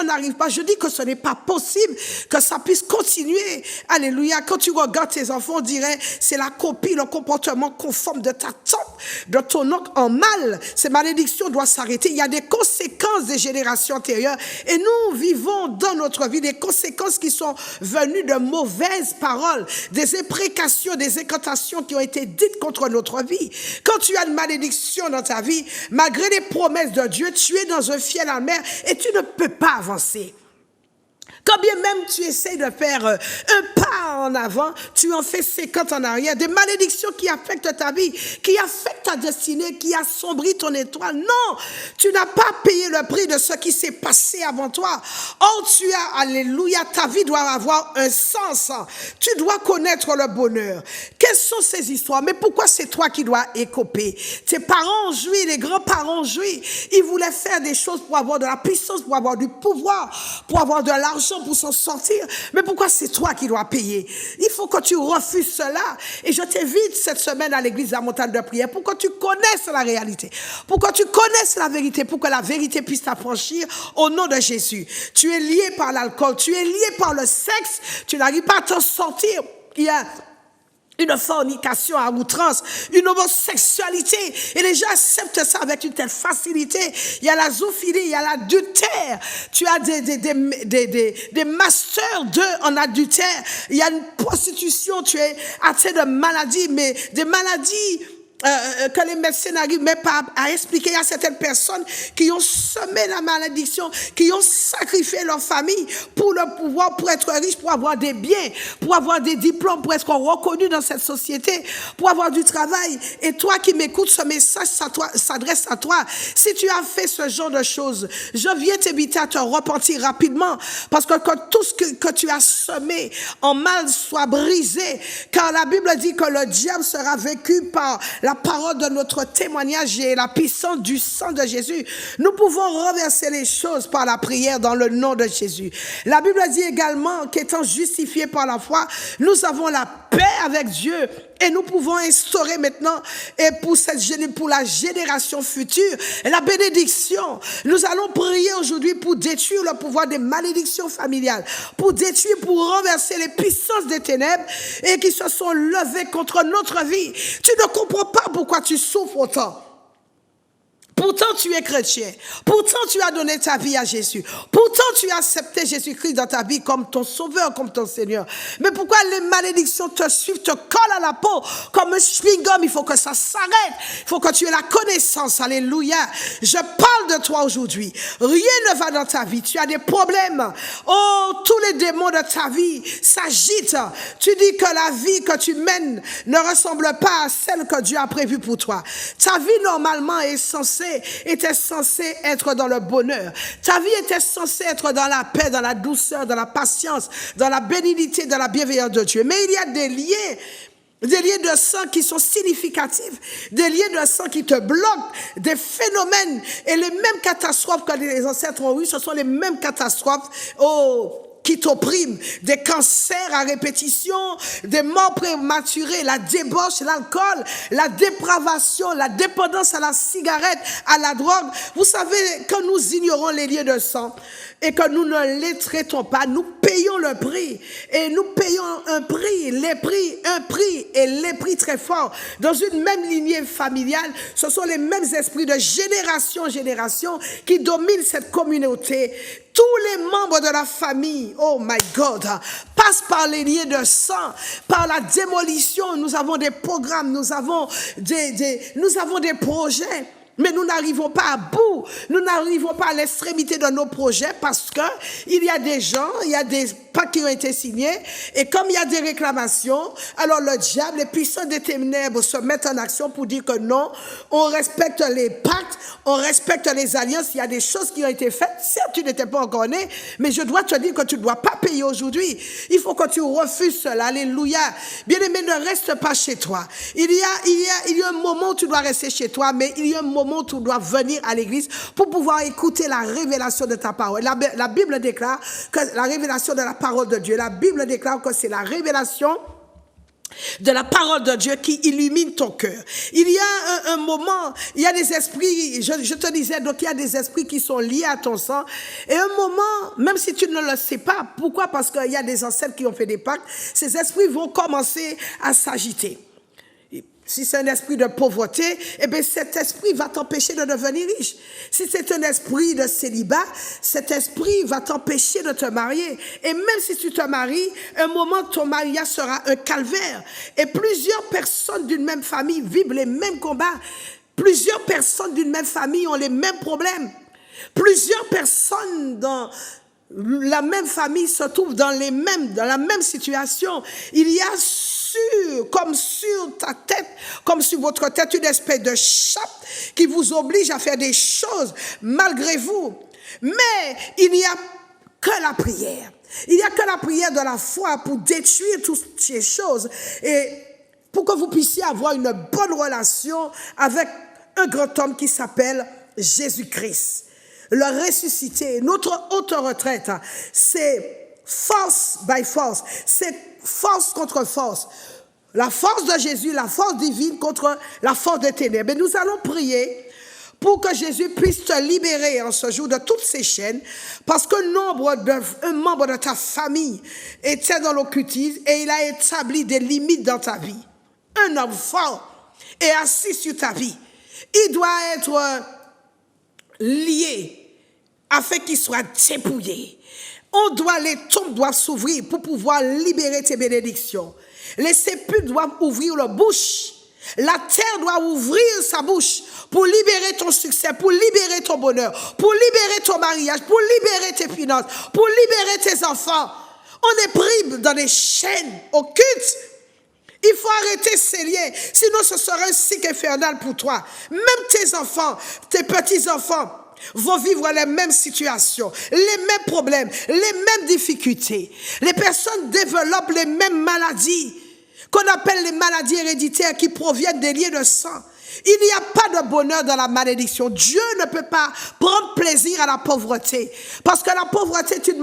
n'arrivent pas. Je dis que ce n'est pas possible que ça puisse continuer. Alléluia. Quand tu regardes tes enfants, on dirait, c'est la copie, le comportement conforme de ta tante, de ton oncle en mal. Ces malédictions doivent s'arrêter. Il y a des conséquences des générations antérieures et nous vivons dans notre vie des conséquences qui sont venues de mauvaises paroles, des imprécations, des incantations qui ont été dites contre notre vie. Quand tu as une malédiction dans ta vie, malgré les promesses de Dieu, tu es dans un fiel amer et tu ne peux pas avancer. Quand bien même tu essaies de faire un pas en avant, tu en fais 50 en arrière. Des malédictions qui affectent ta vie, qui affectent ta destinée, qui assombrit ton étoile. Non, tu n'as pas payé le prix de ce qui s'est passé avant toi. Or, tu as, alléluia, ta vie doit avoir un sens. Tu dois connaître le bonheur. Quelles sont ces histoires? Mais pourquoi c'est toi qui dois écoper? Tes parents ont joui, les grands-parents ont joui. Ils voulaient faire des choses pour avoir de la puissance, pour avoir du pouvoir, pour avoir de l'argent, pour s'en sortir. Mais pourquoi c'est toi qui dois payer? Il faut que tu refuses cela. Et je t'invite cette semaine à l'église à Montagne de Prière pour que tu connaisses la réalité, pour que tu connaisses la vérité, pour que la vérité puisse t'affranchir au nom de Jésus. Tu es lié par l'alcool, tu es lié par le sexe, tu n'arrives pas à t'en sortir. Il y a une fornication à outrance, une homosexualité, et les gens acceptent ça avec une telle facilité. Il y a la zoophilie, il y a l'adultère, tu as des masters en adultère, il y a une prostitution, tu es atteint de maladies, mais des maladies que les médecins n'arrivent même pas à expliquer. Il y a certaines personnes qui ont semé la malédiction, qui ont sacrifié leur famille pour le pouvoir, pour être riches, pour avoir des biens, pour avoir des diplômes, pour être reconnu dans cette société, pour avoir du travail. Et toi qui m'écoutes, ce message s'adresse à toi. Si tu as fait ce genre de choses, je viens t'inviter à te repentir rapidement, parce que tout ce que tu as semé en mal soit brisé, car la Bible dit que le diable sera vaincu par la la parole de notre témoignage et la puissance du sang de Jésus, nous pouvons renverser les choses par la prière dans le nom de Jésus. La Bible dit également qu'étant justifiés par la foi, nous avons la paix avec Dieu et nous pouvons instaurer maintenant et pour la génération future la bénédiction. Nous allons prier aujourd'hui pour détruire le pouvoir des malédictions familiales, pour détruire, pour renverser les puissances des ténèbres et qui se sont levées contre notre vie. Tu ne comprends pas pourquoi tu souffres autant. Pourtant, tu es chrétien. Pourtant, tu as donné ta vie à Jésus. Pourtant, tu as accepté Jésus-Christ dans ta vie comme ton sauveur, comme ton Seigneur. Mais pourquoi les malédictions te suivent, te collent à la peau comme un chewing-gum? Il faut que ça s'arrête. Il faut que tu aies la connaissance. Alléluia. Je parle de toi aujourd'hui. Rien ne va dans ta vie. Tu as des problèmes. Oh, tous les démons de ta vie s'agitent. Tu dis que la vie que tu mènes ne ressemble pas à celle que Dieu a prévue pour toi. Ta vie, normalement, était censée être dans le bonheur. Ta vie était censée être dans la paix, dans la douceur, dans la patience, dans la bénignité, dans la bienveillance de Dieu. Mais il y a des liens de sang qui sont significatifs, des liens de sang qui te bloquent, des phénomènes et les mêmes catastrophes que les ancêtres ont eues, ce sont les mêmes catastrophes qui t'oppriment, des cancers à répétition, des morts prématurées, la débauche, l'alcool, la dépravation, la dépendance à la cigarette, à la drogue. Vous savez, quand nous ignorons les liens de sang et que nous ne les traitons pas, nous payons le prix. Et nous payons un prix et les prix très forts. Dans une même lignée familiale, ce sont les mêmes esprits de génération en génération qui dominent cette communauté. Tous les membres de la famille, oh my God, passent par les liens de sang, par la démolition. Nous avons des programmes, nous avons des projets. Mais nous n'arrivons pas à bout, nous n'arrivons pas à l'extrémité de nos projets parce que il y a des gens, il y a des pactes qui ont été signés et comme il y a des réclamations, alors le diable, les puissants des ténèbres se mettent en action pour dire que non, on respecte les pactes, on respecte les alliances, il y a des choses qui ont été faites, certes tu n'étais pas encore né, mais je dois te dire que tu ne dois pas payer aujourd'hui, il faut que tu refuses cela, alléluia. Bien-aimé, ne reste pas chez toi, il y a un moment où tu dois rester chez toi, mais il y a un moment où tu dois venir à l'église pour pouvoir écouter la révélation de ta parole. La Bible déclare que la révélation de la parole de Dieu, la Bible déclare que c'est la révélation de la parole de Dieu qui illumine ton cœur. Il y a un moment, il y a des esprits, je te disais, donc il y a des esprits qui sont liés à ton sang. Et un moment, même si tu ne le sais pas, pourquoi? Parce qu'il y a des ancêtres qui ont fait des pactes, ces esprits vont commencer à s'agiter. Si c'est un esprit de pauvreté, eh bien cet esprit va t'empêcher de devenir riche. Si c'est un esprit de célibat, cet esprit va t'empêcher de te marier. Et même si tu te maries, un moment ton mariage sera un calvaire. Et plusieurs personnes d'une même famille vivent les mêmes combats. Plusieurs personnes d'une même famille ont les mêmes problèmes. Plusieurs personnes dans la même famille se trouvent dans la même situation. Il y a comme sur ta tête, comme sur votre tête, une espèce de chape qui vous oblige à faire des choses malgré vous. Mais il n'y a que la prière. Il n'y a que la prière de la foi pour détruire toutes ces choses et pour que vous puissiez avoir une bonne relation avec un grand homme qui s'appelle Jésus-Christ. Le ressuscité, notre haute retraite, c'est force by force, c'est force contre force. La force de Jésus, la force divine contre la force des ténèbres. Et nous allons prier pour que Jésus puisse te libérer en ce jour de toutes ces chaînes, parce qu'un membre de ta famille était dans l'occultisme et il a établi des limites dans ta vie. Un homme fort est assis sur ta vie. Il doit être lié afin qu'il soit dépouillé. Les tombes doivent s'ouvrir pour pouvoir libérer tes bénédictions. Les sépulcres doivent ouvrir leur bouche. La terre doit ouvrir sa bouche pour libérer ton succès, pour libérer ton bonheur, pour libérer ton mariage, pour libérer tes finances, pour libérer tes enfants. On est pris dans des chaînes occultes. Il faut arrêter ces liens, sinon ce sera un cycle infernal pour toi. Même tes enfants, tes petits-enfants vont vivre les mêmes situations, les mêmes problèmes, les mêmes difficultés. Les personnes développent les mêmes maladies qu'on appelle les maladies héréditaires qui proviennent des liens de sang. Il n'y a pas de bonheur dans la malédiction. Dieu ne peut pas prendre plaisir à la pauvreté. Parce que la pauvreté est une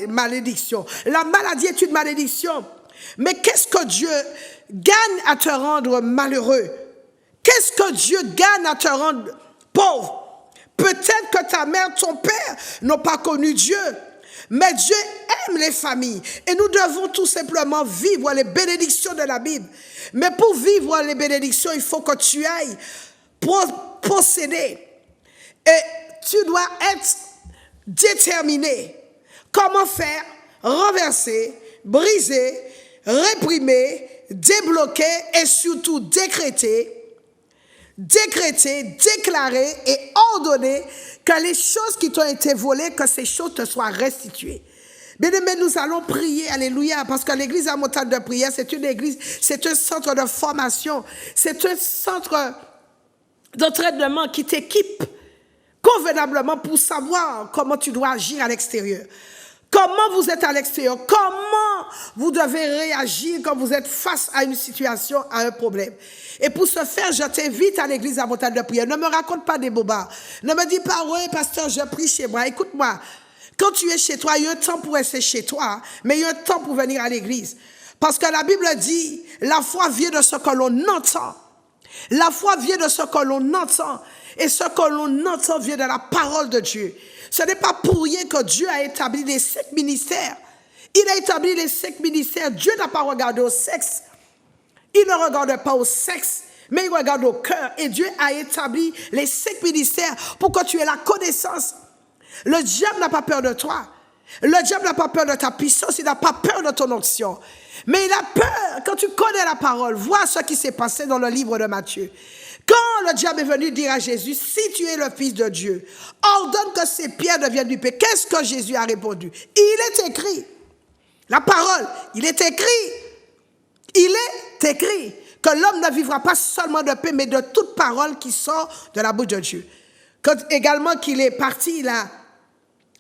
malédiction. La maladie est une malédiction. Mais qu'est-ce que Dieu gagne à te rendre malheureux? Qu'est-ce que Dieu gagne à te rendre pauvre? Peut-être que ta mère, ton père n'ont pas connu Dieu. Mais Dieu aime les familles et nous devons tout simplement vivre les bénédictions de la Bible. Mais pour vivre les bénédictions, il faut que tu ailles posséder. Et tu dois être déterminé. Comment faire? Renverser, briser, réprimer, débloquer et surtout décréter, déclarer et ordonner que les choses qui t'ont été volées, que ces choses te soient restituées. Bien-aimés, nous allons prier, alléluia, parce que l'église à montagne de prière, c'est une église, c'est un centre de formation, c'est un centre d'entraînement qui t'équipe convenablement pour savoir comment tu dois agir à l'extérieur. Comment vous êtes à l'extérieur, comment vous devez réagir quand vous êtes face à une situation, à un problème. Et pour ce faire, je t'invite à l'église à montagne de prière. Ne me raconte pas des bobards. Ne me dis pas, ouais, pasteur, je prie chez moi. Écoute-moi, quand tu es chez toi, il y a un temps pour rester chez toi, mais il y a un temps pour venir à l'église. Parce que la Bible dit, la foi vient de ce que l'on entend. La foi vient de ce que l'on entend. Et ce que l'on entend vient de la parole de Dieu. Ce n'est pas pour rien que Dieu a établi les 5 ministères. Il a établi les 5 ministères. Dieu n'a pas regardé au sexe. Il ne regarde pas au sexe, mais il regarde au cœur. Et Dieu a établi les 5 ministères pour que tu aies la connaissance. Le diable n'a pas peur de toi. Le diable n'a pas peur de ta puissance. Il n'a pas peur de ton onction. Mais il a peur quand tu connais la parole. Vois ce qui s'est passé dans le livre de Matthieu. Quand le diable est venu dire à Jésus, si tu es le Fils de Dieu, ordonne que ces pierres deviennent du pain. Qu'est-ce que Jésus a répondu? Il est écrit. La parole, il est écrit. Il est écrit que l'homme ne vivra pas seulement de pain, mais de toute parole qui sort de la bouche de Dieu. Quand également qu'il est parti, il a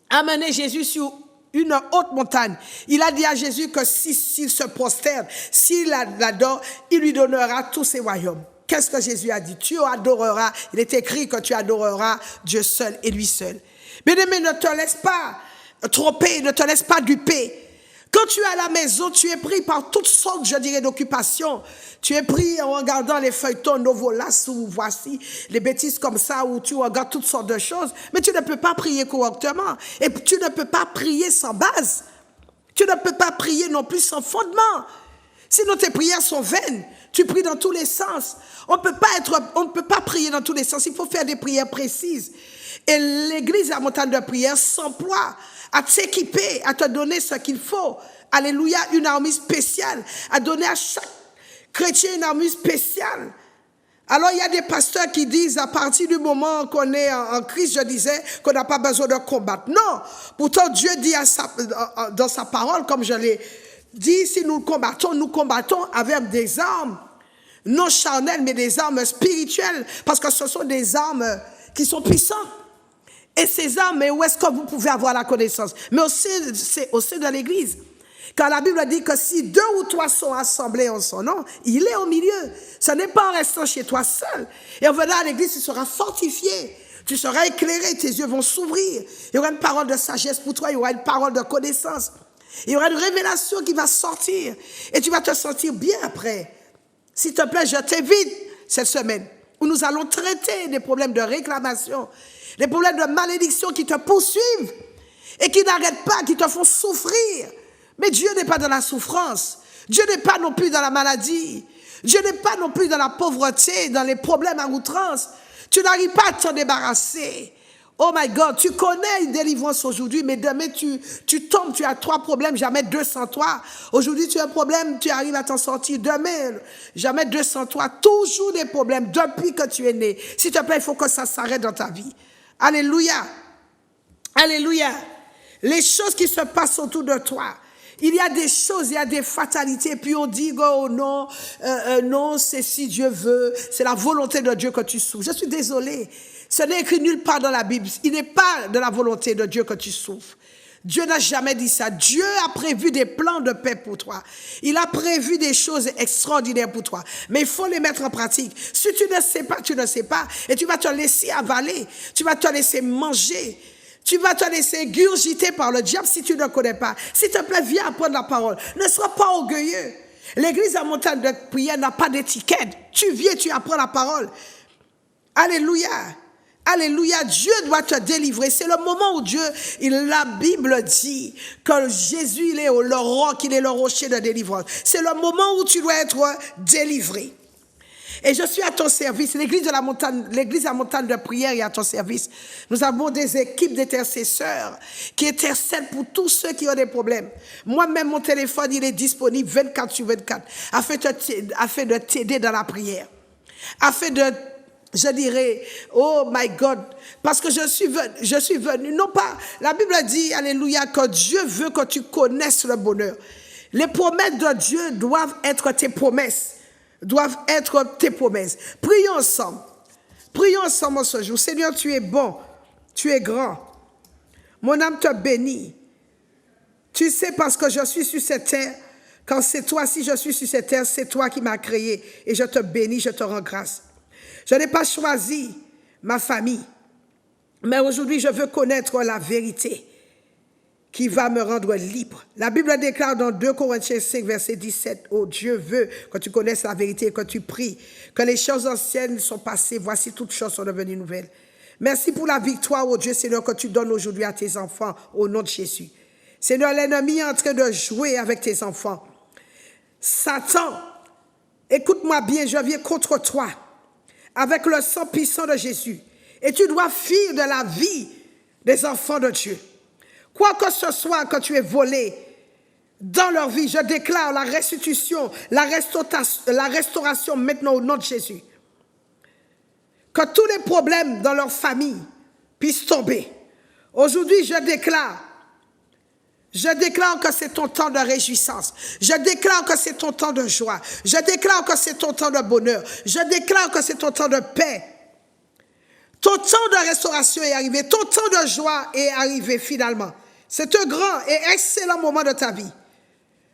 amené Jésus sur une haute montagne. Il a dit à Jésus que s'il se prosterne, s'il l'adore, il lui donnera tous ses royaumes. Qu'est-ce que Jésus a dit? Tu adoreras, il est écrit que tu adoreras Dieu seul et lui seul. Bien-aimé, ne te laisse pas tromper, ne te laisse pas duper. Quand tu es à la maison, tu es pris par toutes sortes, je dirais, d'occupations. Tu es pris en regardant les feuilletons Novolas ou voici, les bêtises comme ça, où tu regardes toutes sortes de choses. Mais tu ne peux pas prier correctement. Et tu ne peux pas prier sans base. Tu ne peux pas prier non plus sans fondement. Sinon tes prières sont vaines. Tu pries dans tous les sens. On ne peut pas prier dans tous les sens. Il faut faire des prières précises. Et l'église à montagne de prière s'emploie à t'équiper, à te donner ce qu'il faut. Alléluia, une armure spéciale. À donner à chaque chrétien une armure spéciale. Alors il y a des pasteurs qui disent à partir du moment qu'on est en Christ, je disais, qu'on n'a pas besoin de combattre. Non, pourtant Dieu dit dans sa parole, comme je l'ai dit, si nous combattons avec des armes, non charnelles, mais des armes spirituelles, parce que ce sont des armes qui sont puissantes. Et ces armes, mais où est-ce que vous pouvez avoir la connaissance? Mais c'est au sein de l'église. Car la Bible dit que si 2 ou 3 sont assemblés en son nom, il est au milieu. Ce n'est pas en restant chez toi seul. Et en venant à l'église, tu seras fortifié. Tu seras éclairé, tes yeux vont s'ouvrir. Il y aura une parole de sagesse pour toi, il y aura une parole de connaissance. Il y aura une révélation qui va sortir. Et tu vas te sentir bien après. S'il te plaît, je t'invite cette semaine où nous allons traiter des problèmes de réclamation, des problèmes de malédiction qui te poursuivent et qui n'arrêtent pas, qui te font souffrir. Mais Dieu n'est pas dans la souffrance. Dieu n'est pas non plus dans la maladie. Dieu n'est pas non plus dans la pauvreté, dans les problèmes à outrance. Tu n'arrives pas à t'en débarrasser. Oh my God, tu connais une délivrance aujourd'hui, mais demain tu tombes, tu as 3 problèmes, jamais 2 sans toi. Aujourd'hui tu as un problème, tu arrives à t'en sortir. Demain, jamais 2 sans toi. Toujours des problèmes depuis que tu es né. S'il te plaît, il faut que ça s'arrête dans ta vie. Alléluia. Alléluia. Les choses qui se passent autour de toi. Il y a des choses, il y a des fatalités, puis on dit, oh non, non, c'est si Dieu veut, c'est la volonté de Dieu que tu souffres. Je suis désolée, ce n'est écrit nulle part dans la Bible. Il n'est pas de la volonté de Dieu que tu souffres. Dieu n'a jamais dit ça. Dieu a prévu des plans de paix pour toi. Il a prévu des choses extraordinaires pour toi. Mais il faut les mettre en pratique. Si tu ne sais pas, tu ne sais pas. Et tu vas te laisser avaler. Tu vas te laisser manger. Tu vas te laisser gurgiter par le diable si tu ne connais pas. S'il te plaît, viens apprendre la parole. Ne sois pas orgueilleux. L'église à montagne de prière n'a pas d'étiquette. Tu viens, tu apprends la parole. Alléluia. Alléluia, Dieu doit te délivrer. C'est le moment où Dieu, la Bible dit que Jésus, il est le roc, il est le rocher de délivrance. C'est le moment où tu dois être délivré. Et je suis à ton service. L'église à montagne de prière est à ton service. Nous avons des équipes d'intercesseurs qui intercèdent pour tous ceux qui ont des problèmes. Moi-même, mon téléphone, il est disponible 24/24 afin de t'aider dans la prière. Afin de, je dirais, oh my God, parce que je suis venu, non pas, la Bible dit, alléluia, que Dieu veut que tu connaisses le bonheur. Les promesses de Dieu doivent être tes promesses. Prions ensemble. Prions ensemble ce jour. Seigneur, tu es bon, tu es grand. Mon âme te bénit. Tu sais, parce que je suis sur cette terre, quand c'est toi, si je suis sur cette terre, c'est toi qui m'as créé. Et je te bénis, je te rends grâce. Je n'ai pas choisi ma famille, mais aujourd'hui, je veux connaître la vérité qui va me rendre libre. La Bible déclare dans 2 Corinthiens 5, verset 17, « Oh, Dieu veut que tu connaisses la vérité et que tu pries, que les choses anciennes sont passées, voici toutes choses sont devenues nouvelles. » Merci pour la victoire, oh Dieu, Seigneur, que tu donnes aujourd'hui à tes enfants, au nom de Jésus. Seigneur, l'ennemi est en train de jouer avec tes enfants. Satan, écoute-moi bien, je viens contre toi, avec le sang puissant de Jésus. Et tu dois fuir de la vie des enfants de Dieu. Quoi que ce soit que tu aies volé dans leur vie, je déclare la restitution, la restauration maintenant au nom de Jésus. Que tous les problèmes dans leur famille puissent tomber. Aujourd'hui, je déclare que c'est ton temps de réjouissance. Je déclare que c'est ton temps de joie. Je déclare que c'est ton temps de bonheur. Je déclare que c'est ton temps de paix. Ton temps de restauration est arrivé. Ton temps de joie est arrivé finalement. C'est un grand et excellent moment de ta vie.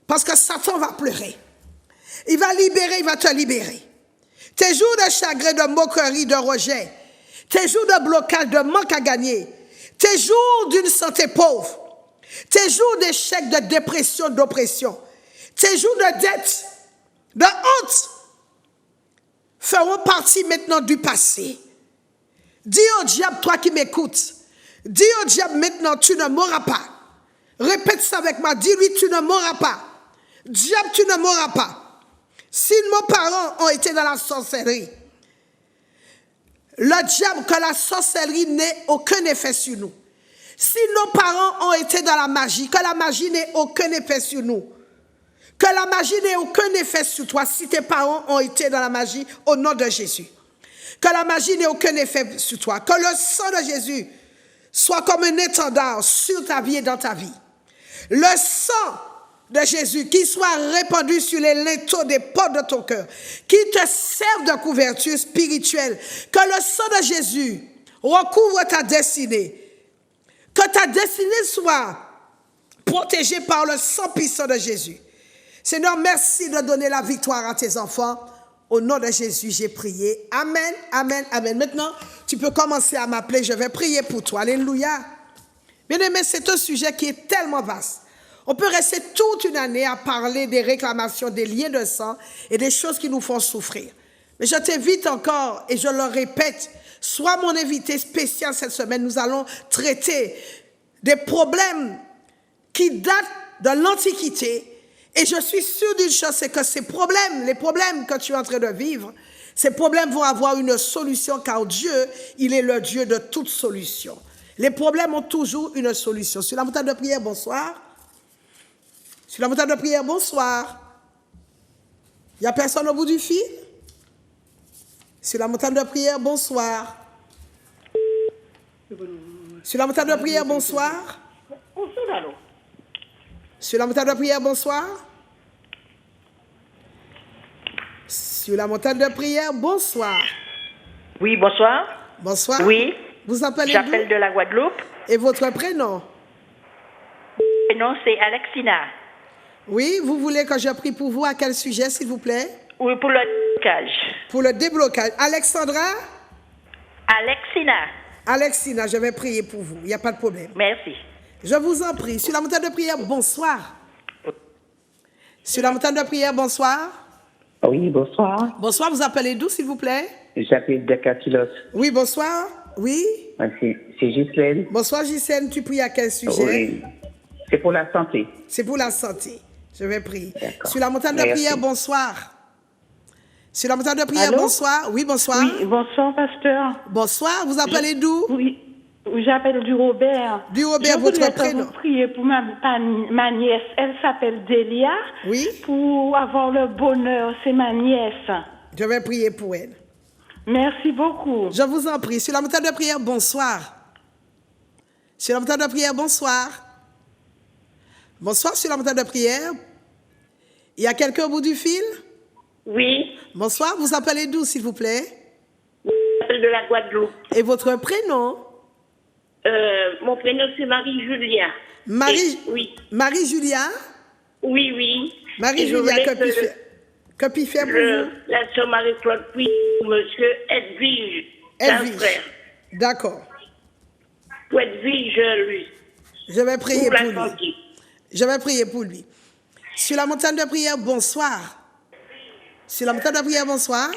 Parce que Satan va pleurer. Il va te libérer. Tes jours de chagrin, de moquerie, de rejet. Tes jours de blocage, de manque à gagner. Tes jours d'une santé pauvre. Tes jours d'échec, de dépression, d'oppression. Tes jours de dette, de honte feront partie maintenant du passé. Dis au diable, toi qui m'écoutes, dis au diable maintenant, tu ne mourras pas. Répète ça avec moi, dis-lui, tu ne mourras pas. Diable, tu ne mourras pas. Si nos parents ont été dans la sorcellerie, le diable, que la sorcellerie n'ait aucun effet sur nous. Si nos parents ont été dans la magie, que la magie n'ait aucun effet sur nous. Que la magie n'ait aucun effet sur toi si tes parents ont été dans la magie au nom de Jésus. Que la magie n'ait aucun effet sur toi. Que le sang de Jésus soit comme un étendard sur ta vie et dans ta vie. Le sang de Jésus qui soit répandu sur les linteaux des portes de ton cœur, qui te serve de couverture spirituelle. Que le sang de Jésus recouvre ta destinée. Que ta destinée soit protégée par le sang puissant de Jésus. Seigneur, merci de donner la victoire à tes enfants. Au nom de Jésus, j'ai prié. Amen, amen, amen. Maintenant, tu peux commencer à m'appeler. Je vais prier pour toi. Alléluia. Bien-aimé, c'est un sujet qui est tellement vaste. On peut rester toute une année à parler des réclamations, des liens de sang et des choses qui nous font souffrir. Mais je t'invite encore, et je le répète, sois mon invité spécial cette semaine. Nous allons traiter des problèmes qui datent de l'Antiquité. Et je suis sûre d'une chose, c'est que ces problèmes, les problèmes que tu es en train de vivre, ces problèmes vont avoir une solution, car Dieu, il est le Dieu de toute solution. Les problèmes ont toujours une solution. Sur la montagne de prière, bonsoir. Sur la montagne de prière, bonsoir. Il n'y a personne au bout du fil? Sur la montagne de prière, bonsoir. Sur la montagne de prière, bonsoir. Sur la montagne de prière, bonsoir. Sur la montagne de prière, bonsoir. Oui, bonsoir. Bonsoir. Oui. Vous appelez J'appelle de la Guadeloupe. Et votre prénom? Non, c'est Alexina. Oui, vous voulez que je prie pour vous à quel sujet, s'il vous plaît? Oui, pour le blocage. Pour le déblocage. Alexandra? Alexina. Alexina, je vais prier pour vous. Il n'y a pas de problème. Merci. Je vous en prie. Sur la montagne de prière, bonsoir. Sur la montagne de prière, bonsoir. Oui, bonsoir. Bonsoir, vous appelez d'où, s'il vous plaît? J'appelle de Catilos. Oui, bonsoir. Oui. C'est Ghislaine. Bonsoir, Gisèle. Tu pries à quel sujet? Oui. C'est pour la santé. C'est pour la santé. Je vais prier. D'accord. Sur la montagne de Merci. prière, bonsoir. Sur la montagne de prière, Allô? bonsoir. Oui, bonsoir. Oui, bonsoir, pasteur. Bonsoir, vous appelez d'où? Oui, j'appelle du Robert. Du Robert, Je votre voudrais que prénom. vous priez pour ma nièce. Elle s'appelle Delia. Oui. Pour avoir le bonheur, c'est ma nièce. Je vais prier pour elle. Merci beaucoup. Je vous en prie. Sur la montagne de prière, bonsoir. Sur la montagne de prière, bonsoir. Bonsoir, sur la montagne de prière. Il y a quelqu'un au bout du fil? Oui, Bonsoir, vous appelez d'où, s'il vous plaît? j'appelle de la Guadeloupe. Et votre prénom? Mon prénom, c'est Marie-Julia. Marie, Oui, Marie-Julia? oui, oui. Et je Marie-Julia, voulais que puis faire pour vous? la sœur Marie-Claude puis monsieur Edwige, son Edwige. frère. D'accord. Pour Edwige, lui. Je vais prier Pour pour la lui. santé. Je vais prier pour lui. Sur la montagne de prière, bonsoir. Sur la montagne de prière, bonsoir.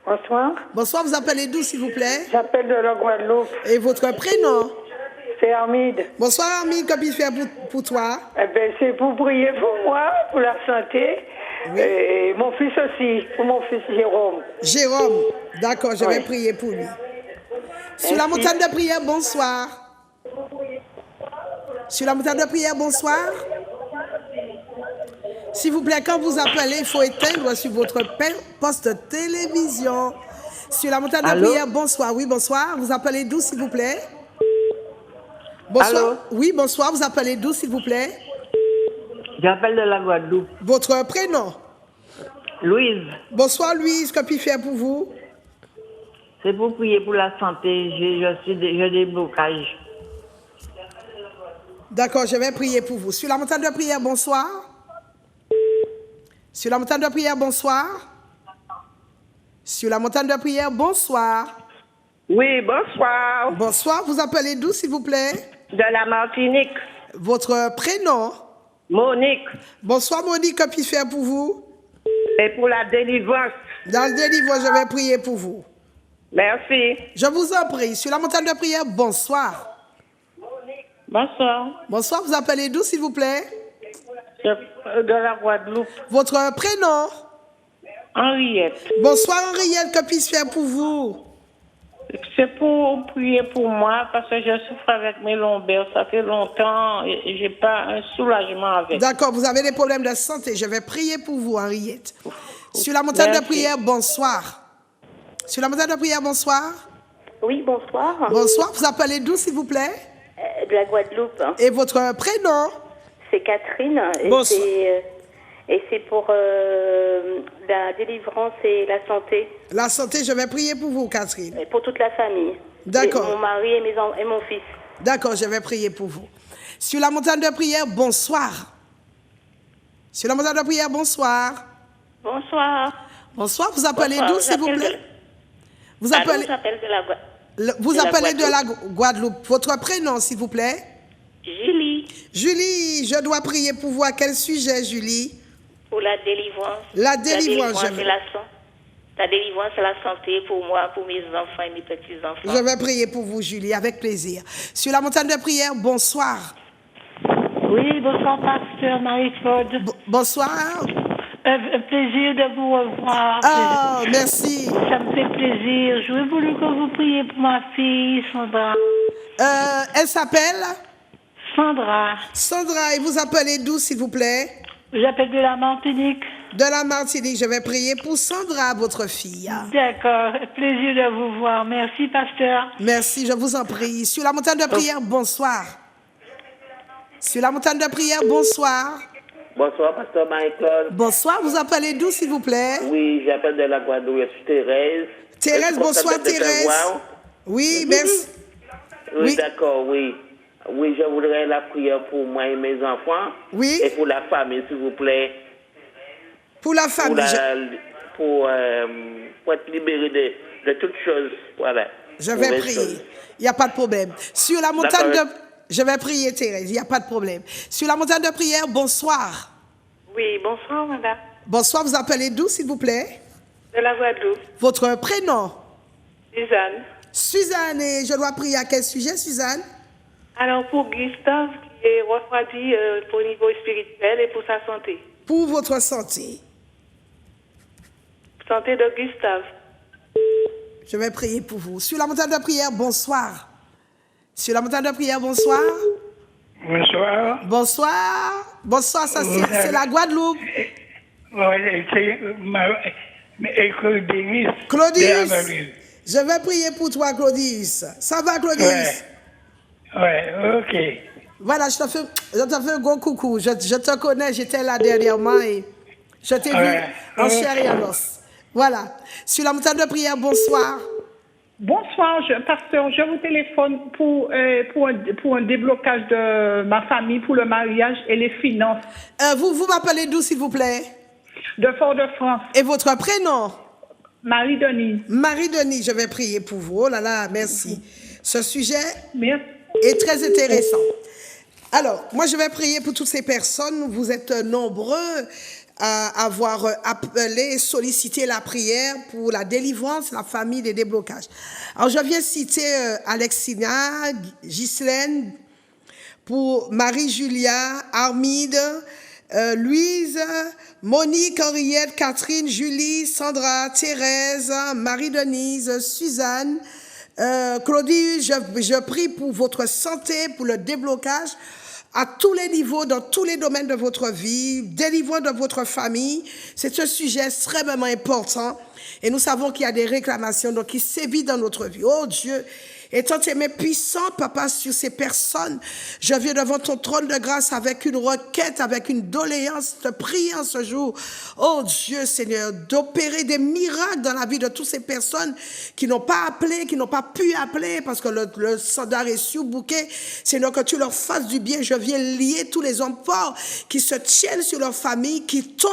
Bonsoir. Bonsoir, vous appelez d'où, s'il vous plaît? J'appelle de la Guadeloupe. Et votre prénom? C'est Armide. Bonsoir, Armine, que puis-je faire pour toi? Eh ben, c'est pour prier pour moi, pour la santé. Oui. Et mon fils aussi, pour mon fils Jérôme. Jérôme. D'accord, je vais Oui. prier pour lui. Sur la montagne de prière, bonsoir. Sur la montagne de prière, bonsoir. S'il vous plaît, quand vous appelez, il faut éteindre sur votre poste de télévision. Sur la montagne de Allô? prière, bonsoir. Oui, bonsoir. Vous appelez d'où, s'il vous plaît? Bonsoir. Allô? Oui, bonsoir. Vous appelez d'où, s'il vous plaît? J'appelle de la Guadeloupe. Votre prénom? Louise, Bonsoir, Louise. Que puis-je faire pour vous? c'est pour prier pour la santé. J'ai des blocages. D'accord, je vais prier pour vous. Sur la montagne de prière, bonsoir. Sur la montagne de prière, bonsoir. Sur la montagne de prière, bonsoir. Oui, bonsoir. Bonsoir, vous appelez d'où, s'il vous plaît? De la Martinique. Votre prénom? Monique. Bonsoir, Monique, que puis-je faire pour vous? Et pour la délivrance. Dans le délivrance, je vais prier pour vous. Merci. Je vous en prie. Sur la montagne de prière, bonsoir. Bonsoir. Bonsoir, vous appelez d'où, s'il vous plaît? De la Guadeloupe. Votre prénom? Henriette. Bonsoir, Henriette, que puis-je faire pour vous? C'est pour prier pour moi parce que je souffre avec mes lombaires. Ça fait longtemps et j'ai pas un soulagement avec. D'accord, vous avez des problèmes de santé. Je vais prier pour vous, Henriette. Sur la montagne de Merci. prière, bonsoir. Sur la montagne de prière, bonsoir. Oui, bonsoir. Bonsoir, vous appelez d'où, s'il vous plaît? De la Guadeloupe. Et votre prénom? C'est Catherine. Et Bonsoir. c'est pour la délivrance et la santé. La santé, je vais prier pour vous, Catherine. Et pour toute la famille. D'accord. Et mon mari et mon fils. D'accord, je vais prier pour vous. Sur la montagne de prière, bonsoir. Sur la montagne de prière, bonsoir. Bonsoir. Bonsoir, vous appelez Bonsoir, d'où, s'il vous j'appelle plaît? Vous Allô, appelez, j'appelle de la vous de la appelez de la Guadeloupe. Votre prénom, s'il vous plaît? Julie. Julie, je dois prier pour vous. À quel sujet, Julie? Pour la délivrance. La délivrance, je et vais- la délivrance et la santé pour moi, pour mes enfants et mes petits-enfants. Je vais prier pour vous, Julie, avec plaisir. Sur la montagne de prière, bonsoir. Oui, bonsoir, pasteur Marie-Claude. Bonsoir. Plaisir de vous revoir. Ah, merci. Ça me fait plaisir. J'aurais voulu que vous priez pour ma fille, Sandra. Elle s'appelle Sandra. Sandra, et vous appelez d'où, s'il vous plaît? J'appelle de la Martinique. De la Martinique. Je vais prier pour Sandra, votre fille. D'accord. Plaisir de vous voir. Merci, pasteur. Merci, je vous en prie. Sur la montagne de prière, bonsoir. Sur la montagne de prière, bonsoir. Bonsoir, pasteur Marie-Claude. Bonsoir, vous appelez d'où, s'il vous plaît? Oui, j'appelle de la Guadeloupe, je suis Thérèse. Thérèse, Est-ce qu'on bonsoir, s'appelle de Thérèse. savoir? Oui, merci. Oui, Oui. d'accord, oui. Oui, je voudrais la prière pour moi et mes enfants. Oui. Et pour la famille, s'il vous plaît. Pour la famille. Pour être libéré de toutes choses. Voilà. Je vais prier. Il n'y a pas de problème. Sur la montagne de... Je vais prier, Thérèse. Il n'y a pas de problème. Sur la montagne de prière, bonsoir. Oui, bonsoir, madame. Bonsoir, vous appelez d'où, s'il vous plaît? De la Guadeloupe. Votre prénom? Suzanne. Suzanne, et je dois prier à quel sujet, Suzanne? Alors, pour Gustave, qui est refroidi pour le niveau spirituel et pour sa santé. Pour votre santé. Santé de Gustave. Je vais prier pour vous. Sur la montagne de prière, bonsoir. Sur la montagne de prière, bonsoir. Bonsoir. Bonsoir. Bonsoir, ça c'est la Guadeloupe. Oui, c'est Claudius. Claudius. Je vais prier pour toi, Claudius. Ça va, Claudius? Ouais, ok. Voilà, je te fais un gros coucou. Je te connais, j'étais là dernièrement et je t'ai vu en chair et en os. Voilà. Sur la montagne de prière, bonsoir. Bonsoir, pasteur. Je vous téléphone pour un déblocage de ma famille, pour le mariage et les finances. Vous m'appelez d'où, s'il vous plaît? De Fort-de-France. Et votre prénom? Marie-Denis. Marie-Denis, je vais prier pour vous. Oh là là, merci. Ce sujet est très intéressant. Alors, moi, je vais prier pour toutes ces personnes. Vous êtes nombreux à avoir appelé, sollicité la prière pour la délivrance, la famille, des déblocages. Alors, je viens citer Alexina, Ghislaine, pour Marie-Julia, Armide, Louise, Monique, Henriette, Catherine, Julie, Sandra, Thérèse, Marie-Denise, Suzanne, Claudie, je prie pour votre santé, pour le déblocage à tous les niveaux, dans tous les domaines de votre vie, délivrant de votre famille. C'est un sujet extrêmement important et nous savons qu'il y a des réclamations donc qui sévit dans notre vie. Oh Dieu, étant aimé puissant, Papa, sur ces personnes, je viens devant ton trône de grâce avec une requête, avec une doléance, te prier en ce jour. Oh Dieu, Seigneur, d'opérer des miracles dans la vie de toutes ces personnes qui n'ont pas appelé, qui n'ont pas pu appeler parce que le standard est surbooké. Seigneur, que tu leur fasses du bien. Je viens lier tous les hommes forts qui se tiennent sur leur famille, qui tombent,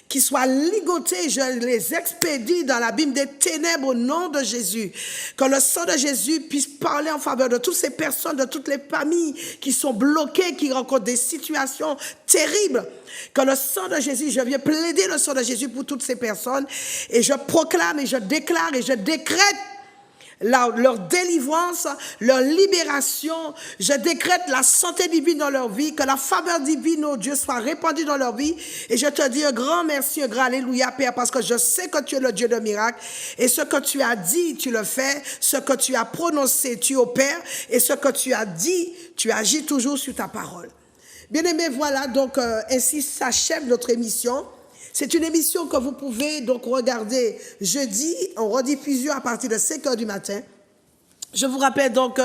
qui soient ligotés. Je les expédie dans l'abîme des ténèbres au nom de Jésus. Que le sang de Jésus puisse parler en faveur de toutes ces personnes, de toutes les familles qui sont bloquées, qui rencontrent des situations terribles. Que le sang de Jésus, je viens plaider le sang de Jésus pour toutes ces personnes et je proclame et je déclare et je décrète leur délivrance, leur libération. Je décrète la santé divine dans leur vie, que la faveur divine, oh Dieu, soit répandue dans leur vie. Et je te dis un grand merci, un grand alléluia, Père, parce que je sais que tu es le Dieu de miracles. Et ce que tu as dit, tu le fais. Ce que tu as prononcé, tu opères. Et ce que tu as dit, tu agis toujours sur ta parole. Bien-aimés, voilà, donc ainsi s'achève notre émission. C'est une émission que vous pouvez donc regarder jeudi en rediffusion à partir de 5h du matin. Je vous rappelle donc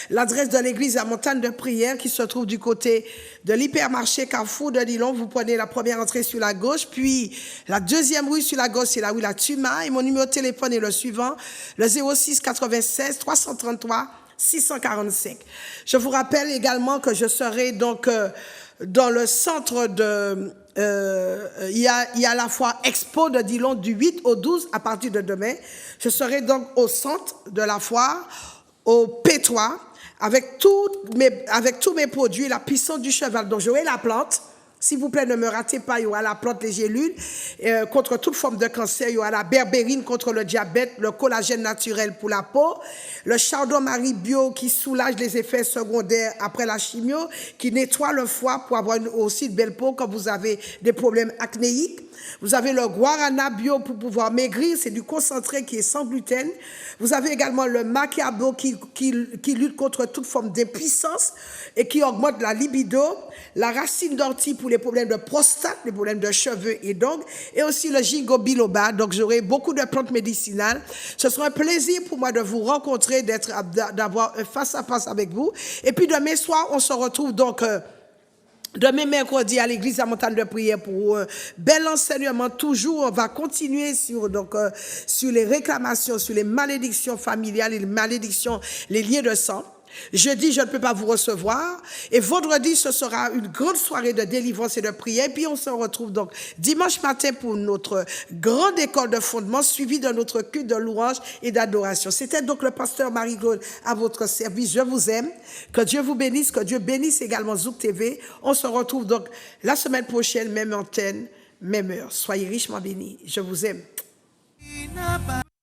l'adresse de l'église à Montagne de Prière qui se trouve du côté de l'hypermarché Carrefour de Dillon. Vous prenez la première entrée sur la gauche, puis la deuxième rue sur la gauche, c'est la rue La Tuma. Et mon numéro de téléphone est le suivant, le 06 96 333 645. Je vous rappelle également que je serai donc dans le centre de... il y a la foire Expo de Dillon du 8 au 12 à partir de demain. Je serai donc au centre de la foire, au P3, avec tous mes produits, la puissance du cheval. Donc j'aurai la plante. S'il vous plaît, ne me ratez pas, il y aura la plante, les gélules, contre toute forme de cancer, il y aura la berbérine contre le diabète, le collagène naturel pour la peau, le chardon-marie bio qui soulage les effets secondaires après la chimio, qui nettoie le foie pour avoir aussi de belle peau quand vous avez des problèmes acnéiques. Vous avez le guarana bio pour pouvoir maigrir, c'est du concentré qui est sans gluten. Vous avez également le macabo qui lutte contre toute forme d'impuissance et qui augmente la libido. La racine d'ortie pour les problèmes de prostate, les problèmes de cheveux et d'ongles, et aussi le ginkgo biloba. Donc, j'aurai beaucoup de plantes médicinales. Ce sera un plaisir pour moi de vous rencontrer, d'avoir un face-à-face avec vous. Et puis, demain soir, on se retrouve donc... demain mercredi à l'église à Montagne de Prière pour bel enseignement. Toujours, on va continuer sur les réclamations, sur les malédictions familiales et les malédictions, les liens de sang. Jeudi, je ne peux pas vous recevoir. Et vendredi, ce sera une grande soirée de délivrance et de prière. Puis on se retrouve donc dimanche matin pour notre grande école de fondement, suivie de notre culte de louange et d'adoration. C'était donc le pasteur Marie-Claude à votre service. Je vous aime. Que Dieu vous bénisse. Que Dieu bénisse également Zouk TV. On se retrouve donc la semaine prochaine, même antenne, même heure. Soyez richement bénis. Je vous aime.